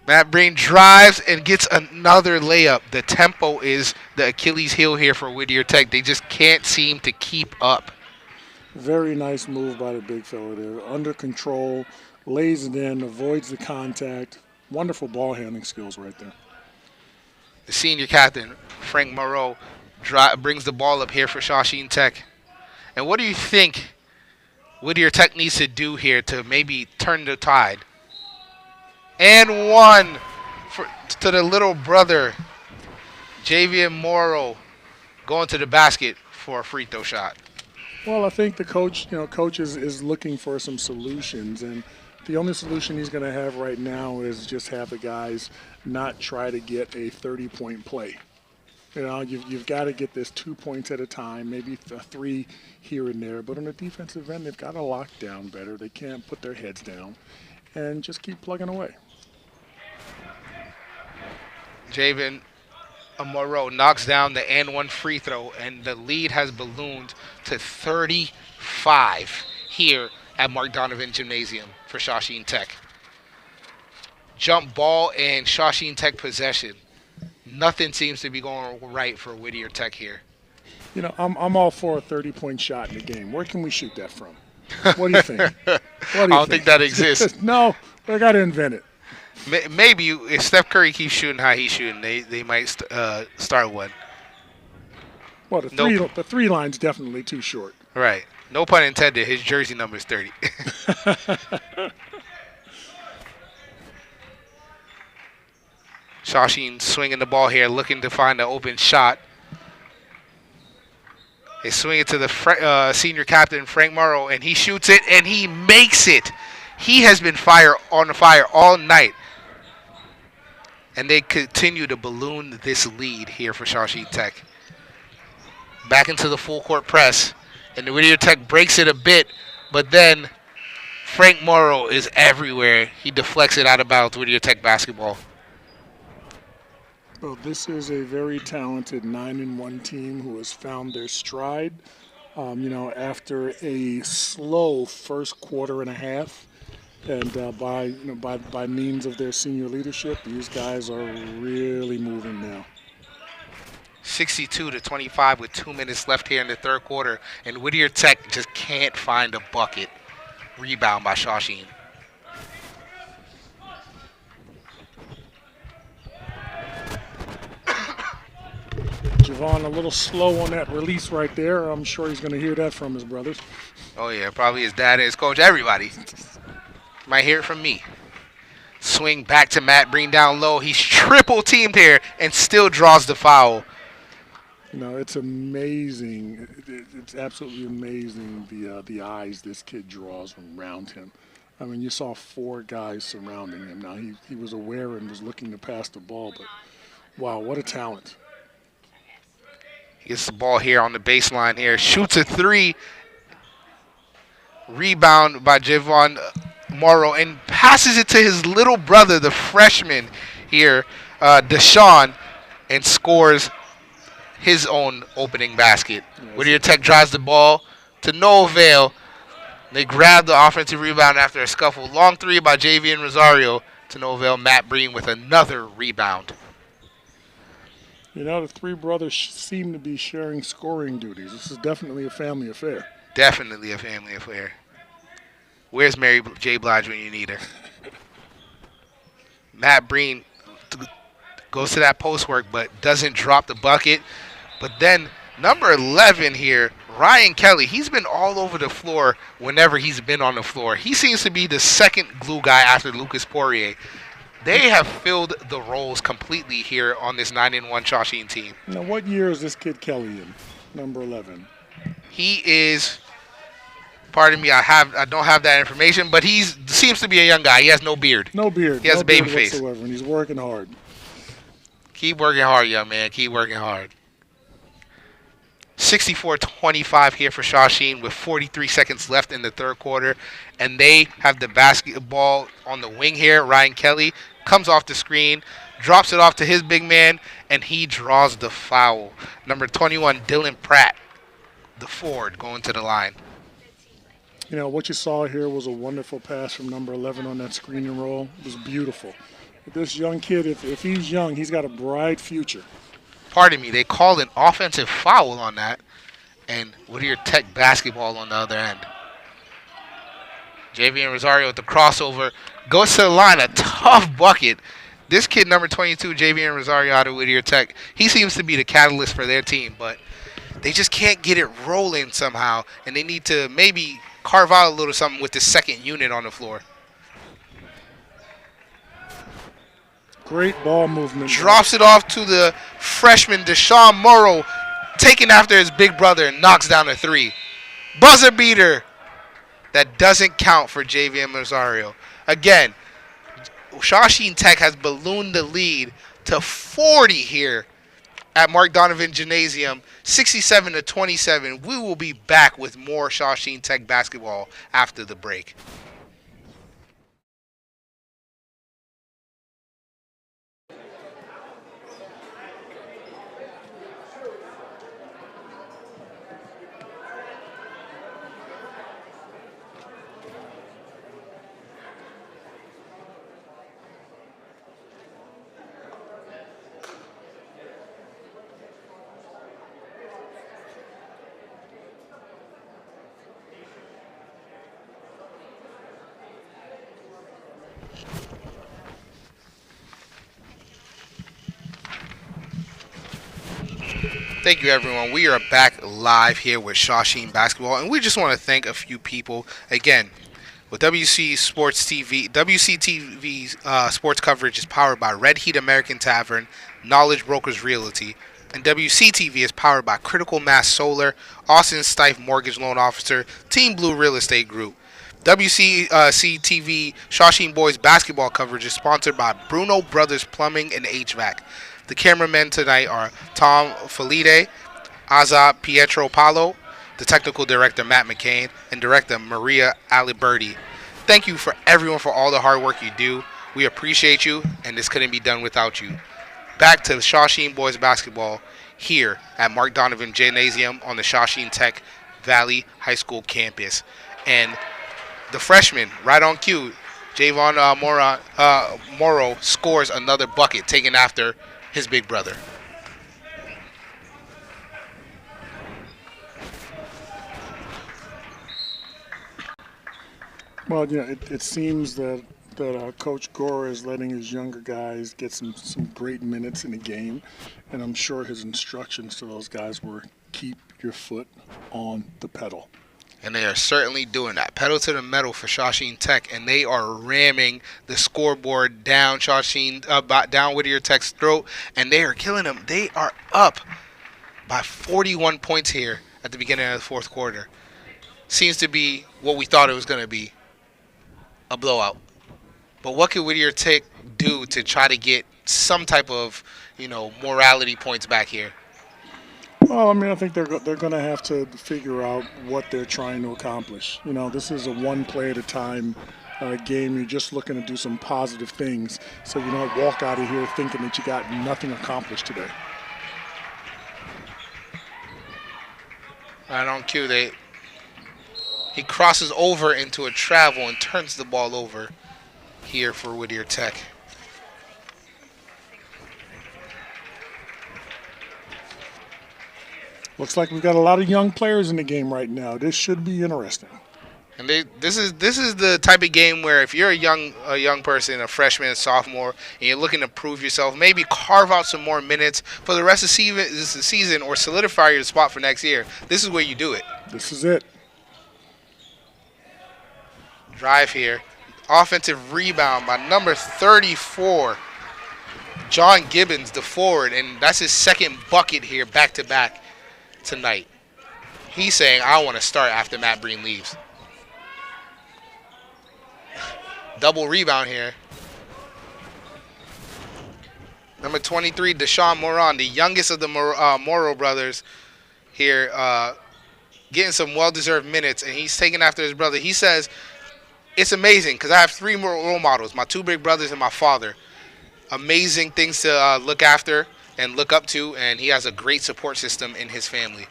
Matt Breen drives and gets another layup. The tempo is the Achilles heel here for Whittier Tech. They just can't seem to keep up. Very nice move by the big fella there. Under control, lays it in, avoids the contact. Wonderful ball handling skills right there. The senior captain, Frank Moreau, brings the ball up here for Shawsheen Tech. And what do you think Whittier Tech needs to do here to maybe turn the tide? And one to the little brother, Javian Morrow, going to the basket for a free throw shot. Well, I think the coach, coach is looking for some solutions, and the only solution he's going to have right now is just have the guys not try to get a 30-point play. You know, you've got to get this 2 points at a time, maybe a three here and there. But on the defensive end, they've got to lock down better. They can't put their heads down and just keep plugging away. Javen Moreau knocks down the and one free throw, and the lead has ballooned to 35 here at Mark Donovan Gymnasium for Shawsheen Tech. Jump ball and Shawsheen Tech possession. Nothing seems to be going right for Whittier Tech here. You know, I'm all for a 30-point shot in the game. Where can we shoot that from? What do you think? I don't think that exists. No, we got to invent it. Maybe if Steph Curry keeps shooting how he's shooting, they might start one. Well, the three line's definitely too short. Right. No pun intended. His jersey number is 30. Shawsheen swinging the ball here, looking to find an open shot. They swing it to the senior captain, Frank Morrow, and he shoots it, and he makes it. He has been on fire all night. And they continue to balloon this lead here for Shawsheen Tech. Back into the full court press. And the Whittier Tech breaks it a bit, but then Frank Morrow is everywhere. He deflects it out of bounds. Whittier Tech basketball. Well, this is a very talented 9-1 team who has found their stride. After a slow first quarter and a half, and by means of their senior leadership, these guys are really moving now. 62-25 with 2 minutes left here in the third quarter, and Whittier Tech just can't find a bucket. Rebound by Shawsheen. Javon a little slow on that release right there. I'm sure he's going to hear that from his brothers. Oh, yeah, probably his dad and his coach, everybody. Might hear it from me. Swing back to Matt, bring down low. He's triple teamed here and still draws the foul. It's amazing. It's absolutely amazing the eyes this kid draws around him. I mean, you saw 4 guys surrounding him. Now, he was aware and was looking to pass the ball, but wow, what a talent. He gets the ball here on the baseline here. Shoots a three. Rebound by Javon Morrow and passes it to his little brother, the freshman here, Deshaun. and scores his own opening basket. Whittier Tech drives the ball to no avail. They grab the offensive rebound after a scuffle. Long three by Javian Rosario to no avail. Matt Breen with another rebound. You know, the three brothers seem to be sharing scoring duties. This is definitely a family affair. Definitely a family affair. Where's Mary J. Blige when you need her? Matt Breen goes to that post work but doesn't drop the bucket. But then number 11 here, Ryan Kelly, he's been all over the floor whenever he's been on the floor. He seems to be the second glue guy after Lucas Poirier. They have filled the roles completely here on this 9-1 Shawsheen team. Now, what year is this kid Kelly in, number 11? He is, pardon me, I don't have that information, but he seems to be a young guy. He has no beard. No beard. He has no a baby beard face. whatsoever, and he's working hard. Keep working hard, young man. Keep working hard. 64-25 here for Shawsheen with 43 seconds left in the third quarter. And they have the basketball on the wing here. Ryan Kelly comes off the screen, drops it off to his big man, and he draws the foul. Number 21, Dylan Pratt, the forward, going to the line. You know, what you saw here was a wonderful pass from number 11 on that screen and roll. It was beautiful. This young kid, if he's young, he's got a bright future. Pardon me, they called an offensive foul on that, and Whittier Tech basketball on the other end. Javian Rosario with the crossover goes to the line, a tough bucket. This kid, number 22, Javian Rosario out of Whittier Tech, he seems to be the catalyst for their team, but they just can't get it rolling somehow, and they need to maybe carve out a little something with the second unit on the floor. Great ball movement. Drops it off to the freshman, Deshaun Morrow, taking after his big brother and knocks down a three. Buzzer beater. That doesn't count for Javian Rosario. Again, Shawsheen Tech has ballooned the lead to 40 here at Mark Donovan Gymnasium, 67-27. We will be back with more Shawsheen Tech basketball after the break. Thank you, everyone. We are back live here with Shawsheen basketball, and we just want to thank a few people. Again, with WCTV sports coverage is powered by Red Heat American Tavern, Knowledge Brokers Realty, and WCTV is powered by Critical Mass Solar, Austin Stife Mortgage Loan Officer, Team Blue Real Estate Group. WCTV Shawsheen Boys basketball coverage is sponsored by Bruno Brothers Plumbing and HVAC. The cameramen tonight are Tom Felide, Aza Pietro Paulo, the technical director Matt McCain, and director Maria Aliberti. Thank you for everyone for all the hard work you do. We appreciate you, and this couldn't be done without you. Back to Shawsheen Boys basketball here at Mark Donovan Gymnasium on the Shawsheen Tech Valley High School campus. And the freshman, right on cue, Javon Morrow scores another bucket, taken after his big brother. Well, you know, it seems that Coach Gore is letting his younger guys get some great minutes in the game, and I'm sure his instructions to those guys were keep your foot on the pedal. And they are certainly doing that. Pedal to the metal for Shawsheen Tech, and they are ramming the scoreboard down down Whittier Tech's throat, and they are killing them. They are up by 41 points here at the beginning of the fourth quarter. Seems to be what we thought it was going to be, a blowout. But what can Whittier Tech do to try to get some type of, morality points back here? Well, I mean, I think they're going to have to figure out what they're trying to accomplish. This is a one play at a time game. You're just looking to do some positive things so you don't walk out of here thinking that you got nothing accomplished today. Right on cue, he crosses over into a travel and turns the ball over here for Whittier Tech. Looks like we've got a lot of young players in the game right now. This should be interesting. And this is the type of game where if you're a young person, a freshman, a sophomore, and you're looking to prove yourself, maybe carve out some more minutes for the rest of the season or solidify your spot for next year. This is where you do it. This is it. Drive here. Offensive rebound by number 34, John Gibbons, the forward, and that's his second bucket here back-to-back tonight. He's saying, I want to start after Matt Breen leaves. Double rebound here. Number 23, Deshaun Moran, the youngest of the Morrow brothers here, getting some well-deserved minutes, and he's taking after his brother. He says, it's amazing because I have 3 more role models, my 2 big brothers and my father. Amazing things to look after and look up to, and he has a great support system in his family.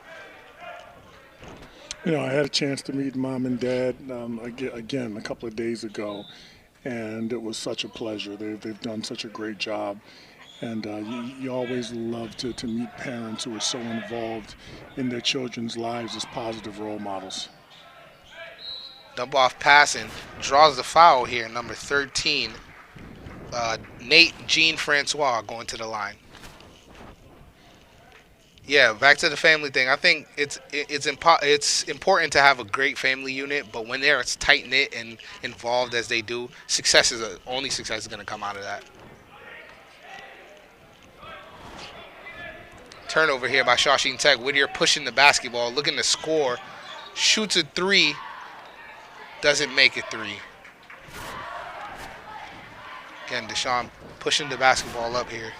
You know, I had a chance to meet Mom and Dad again a couple of days ago, and it was such a pleasure. They've done such a great job, and you always love to meet parents who are so involved in their children's lives as positive role models. Dump off passing, draws the foul here, number 13, Nate Jean-Francois going to the line. Yeah, back to the family thing. I think it's important to have a great family unit, but when they're as tight-knit and involved as they do, only success is going to come out of that. Turnover here by Shawsheen Tech. Whittier pushing the basketball, looking to score. Shoots a 3. Doesn't make it 3. Again, Deshaun pushing the basketball up here.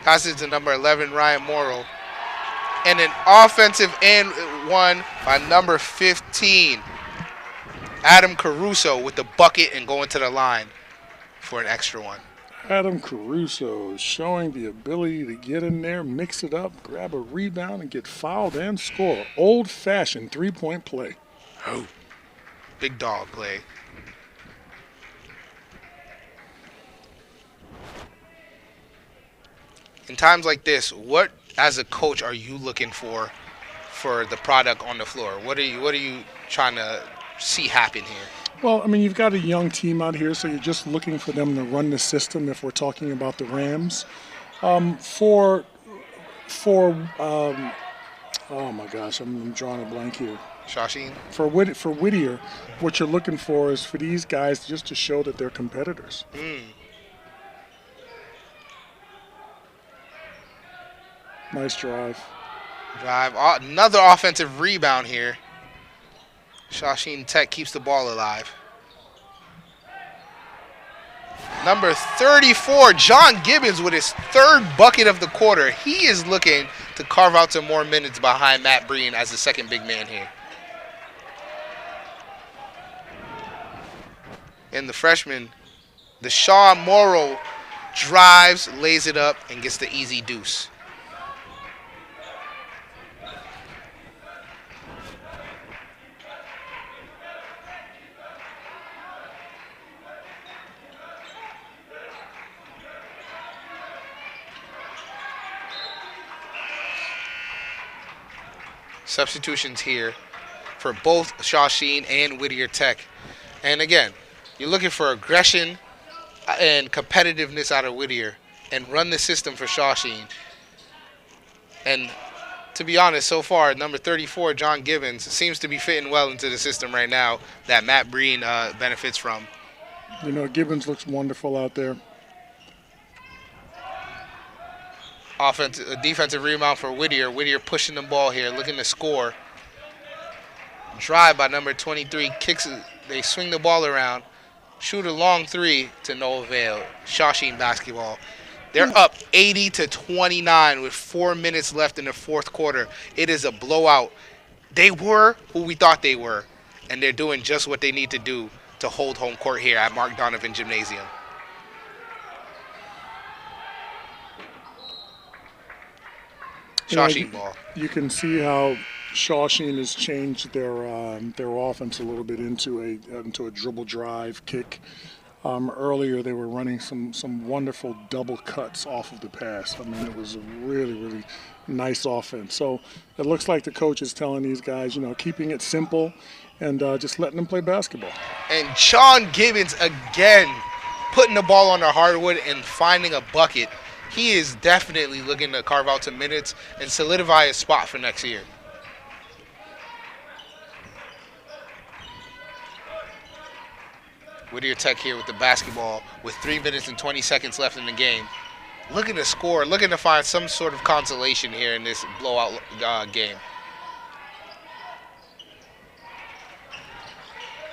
Passes to number 11, Ryan Morrow. And an offensive and one by number 15, Adam Caruso, with the bucket and going to the line for an extra one. Adam Caruso showing the ability to get in there, mix it up, grab a rebound, and get fouled and score. Old-fashioned three-point play. Oh. Big dog play. In times like this, what as a coach are you looking for the product on the floor? What are you trying to see happen here? Well, I mean, you've got a young team out here, so you're just looking for them to run the system. If we're talking about the Rams, oh my gosh, I'm drawing a blank here. Shawsheen? For Whittier, what you're looking for is for these guys just to show that they're competitors. Nice drive. Another offensive rebound here. Shawsheen Tech keeps the ball alive. Number 34, John Gibbons with his 3rd bucket of the quarter. He is looking to carve out some more minutes behind Matt Breen as the second big man here. And the freshman, Deshaun Morrow, drives, lays it up, and gets the easy deuce. Substitutions here for both Shawsheen and Whittier Tech. And again, you're looking for aggression and competitiveness out of Whittier and run the system for Shawsheen. And to be honest, so far, number 34, John Gibbons, seems to be fitting well into the system right now that Matt Breen benefits from. You know, Gibbons looks wonderful out there. Defensive rebound for Whittier. Whittier pushing the ball here, looking to score. Drive by number 23, kicks it. They swing the ball around, shoot a long 3 to no avail. Shawsheen basketball. They're up 80-29 with 4 minutes left in the 4th quarter. It is a blowout. They were who we thought they were, and they're doing just what they need to do to hold home court here at Mark Donovan Gymnasium. Shawsheen ball. You can see how Shawsheen has changed their offense a little bit into a dribble drive kick. Earlier they were running some wonderful double cuts off of the pass. I mean, it was a really nice offense. So it looks like the coach is telling these guys, keeping it simple and just letting them play basketball. And John Gibbons again putting the ball on the hardwood and finding a bucket. He is definitely looking to carve out some minutes and solidify his spot for next year. Whittier Tech here with the basketball with 3 minutes and 20 seconds left in the game. Looking to score, looking to find some sort of consolation here in this blowout game.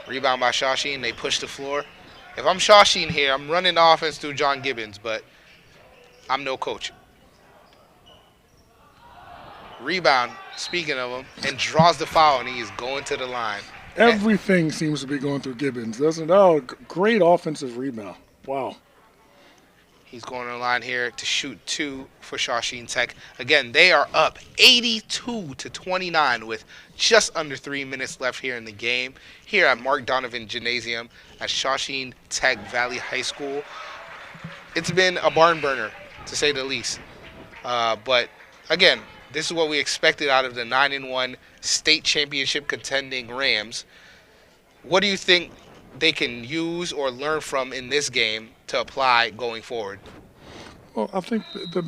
Rebound by Shawsheen. They push the floor. If I'm Shawsheen here, I'm running the offense through John Gibbons, but I'm no coach. Rebound, speaking of him, and draws the foul, and he is going to the line. Everything seems to be going through Gibbons, doesn't it? Oh, great offensive rebound. Wow. He's going to the line here to shoot 2 for Shawsheen Tech. Again, they are up 82-29 with just under 3 minutes left here in the game. Here at Mark Donovan Gymnasium at Shawsheen Tech Valley High School. It's been a barn burner, to say the least. But, again, this is what we expected out of the 9-1 state championship contending Rams. What do you think they can use or learn from in this game to apply going forward? Well, I think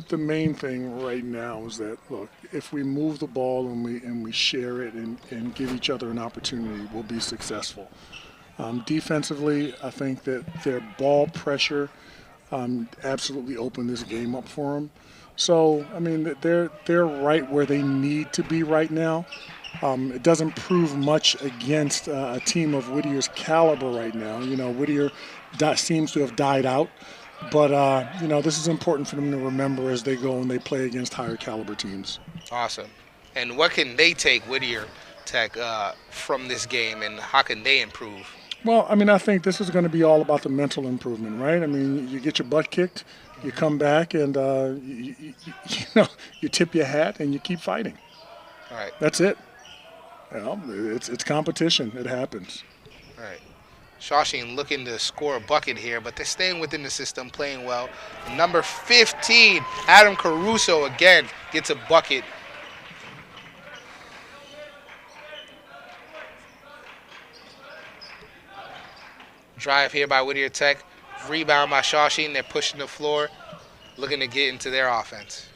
the main thing right now is that, look, if we move the ball and we share it and give each other an opportunity, we'll be successful. Defensively, I think that their ball pressure absolutely opened this game up for them. So, I mean, they're right where they need to be right now. It doesn't prove much against a team of Whittier's caliber right now. Whittier seems to have died out. But, this is important for them to remember as they go and they play against higher caliber teams. Awesome. And what can they take, Whittier Tech, from this game, and how can they improve? Well, I mean, I think this is going to be all about the mental improvement, right? I mean, you get your butt kicked, you come back, and, you tip your hat and you keep fighting. All right. That's it. It's competition. It happens. All right. Shawsheen looking to score a bucket here, but they're staying within the system, playing well. Number 15, Adam Caruso, again, gets a bucket. Drive here by Whittier Tech. Rebound by Shawsheen. They're pushing the floor, looking to get into their offense.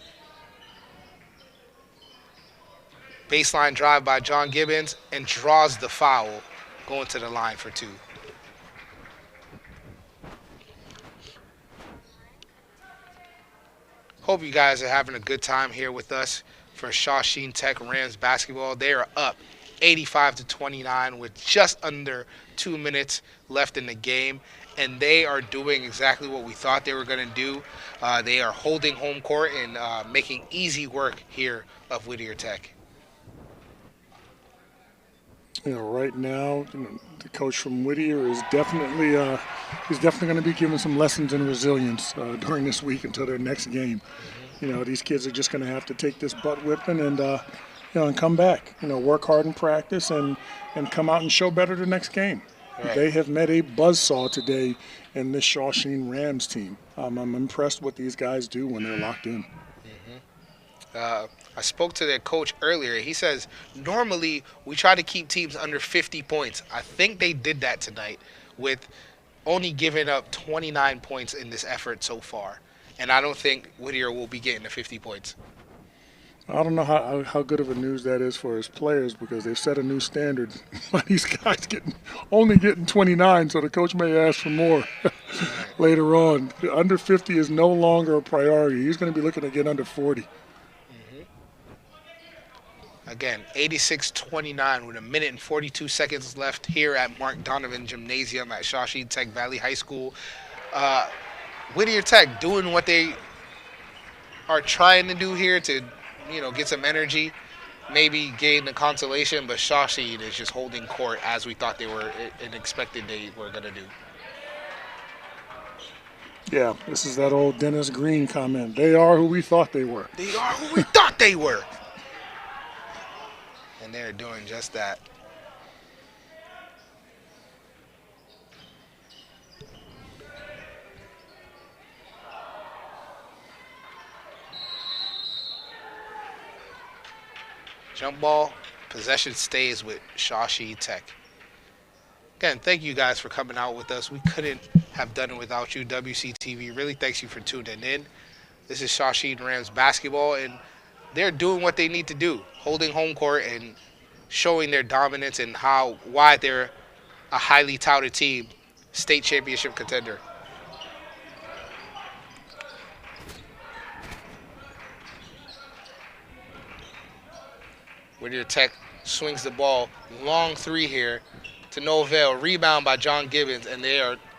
Baseline drive by John Gibbons and draws the foul, going to the line for 2. Hope you guys are having a good time here with us for Shawsheen Tech Rams basketball. They are up 85-29 with just under 2 minutes left in the game, and they are doing exactly what we thought they were going to do. They are holding home court and making easy work here of Whittier Tech. Right now, the coach from Whittier is definitely going to be giving some lessons in resilience during this week until their next game. These kids are just going to have to take this butt whipping and come back. Work hard in practice and come out and show better the next game. Right. They have met a buzzsaw today in this Shawsheen Rams team. I'm impressed what these guys do when they're locked in. I spoke to their coach earlier. He says normally we try to keep teams under 50 points. I think they did that tonight with only giving up 29 points in this effort so far. And I don't think Whittier will be getting to 50 points. I don't know how good of a news that is for his players because they've set a new standard by these guys only getting 29, so the coach may ask for more later on. Under 50 is no longer a priority. He's going to be looking to get under 40. Again, 86-29 with 1 minute and 42 seconds left here at Mark Donovan Gymnasium at Shawsheen Tech Valley High School. Whittier Tech doing what they are trying to do here to, get some energy. maybe gain the consolation, but Shawsheen is just holding court as we thought they were and expected they were going to do. Yeah, this is that old Dennis Green comment. They are who we thought they were. They are who we thought they were. And they're doing just that. Jump ball, possession stays with Shawsheen Tech. Again, thank you guys for coming out with us. We couldn't have done it without you. WCTV really thanks you for tuning in. This is Shawsheen Rams basketball, and they're doing what they need to do, holding home court and showing their dominance and why they're a highly touted team, state championship contender. Whittier Tech swings the ball, long three here to no avail. Rebound by John Gibbons, and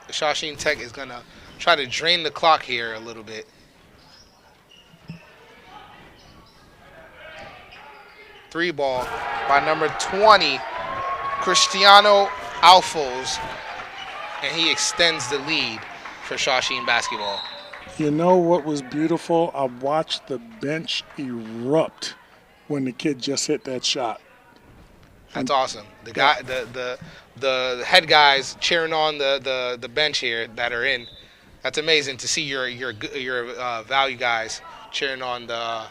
Shawsheen Tech is gonna try to drain the clock here a little bit. Three ball by number 20, Cristiano Alfos, and he extends the lead for Shawsheen basketball. You know what was beautiful? I watched the bench erupt when the kid just hit that shot. That's awesome. The guy, the head guys cheering on the bench here that are in. That's amazing to see your value guys cheering on the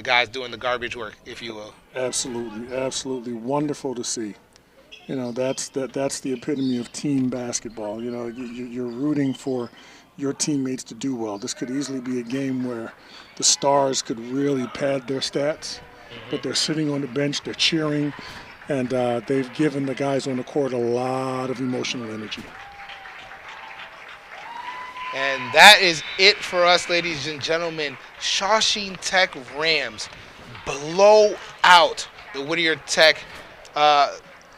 guys doing the garbage work, if you will. Absolutely, absolutely wonderful to see. You know, that's the epitome of team basketball. You know, you're rooting for your teammates to do well. This could easily be a game where the stars could really pad their stats, but they're sitting on the bench, they're cheering, and they've given the guys on the court a lot of emotional energy. And that is it for us, ladies and gentlemen. Shawsheen Tech Rams blow out the Whittier Tech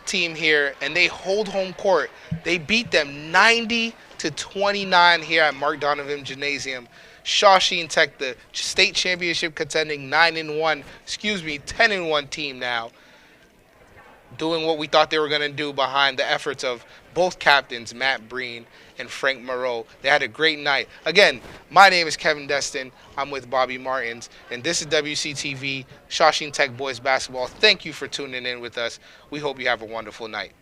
team here, and they hold home court. They beat them 90-29 here at Mark Donovan Gymnasium. Shawsheen Tech, the state championship contending 10-1 team now, doing what we thought they were going to do behind the efforts of both captains, Matt Breen and Frank Moreau. They had a great night. Again, my name is Kevin Destin. I'm with Bobby Martins, and this is WCTV, Shawsheen Tech Boys Basketball. Thank you for tuning in with us. We hope you have a wonderful night.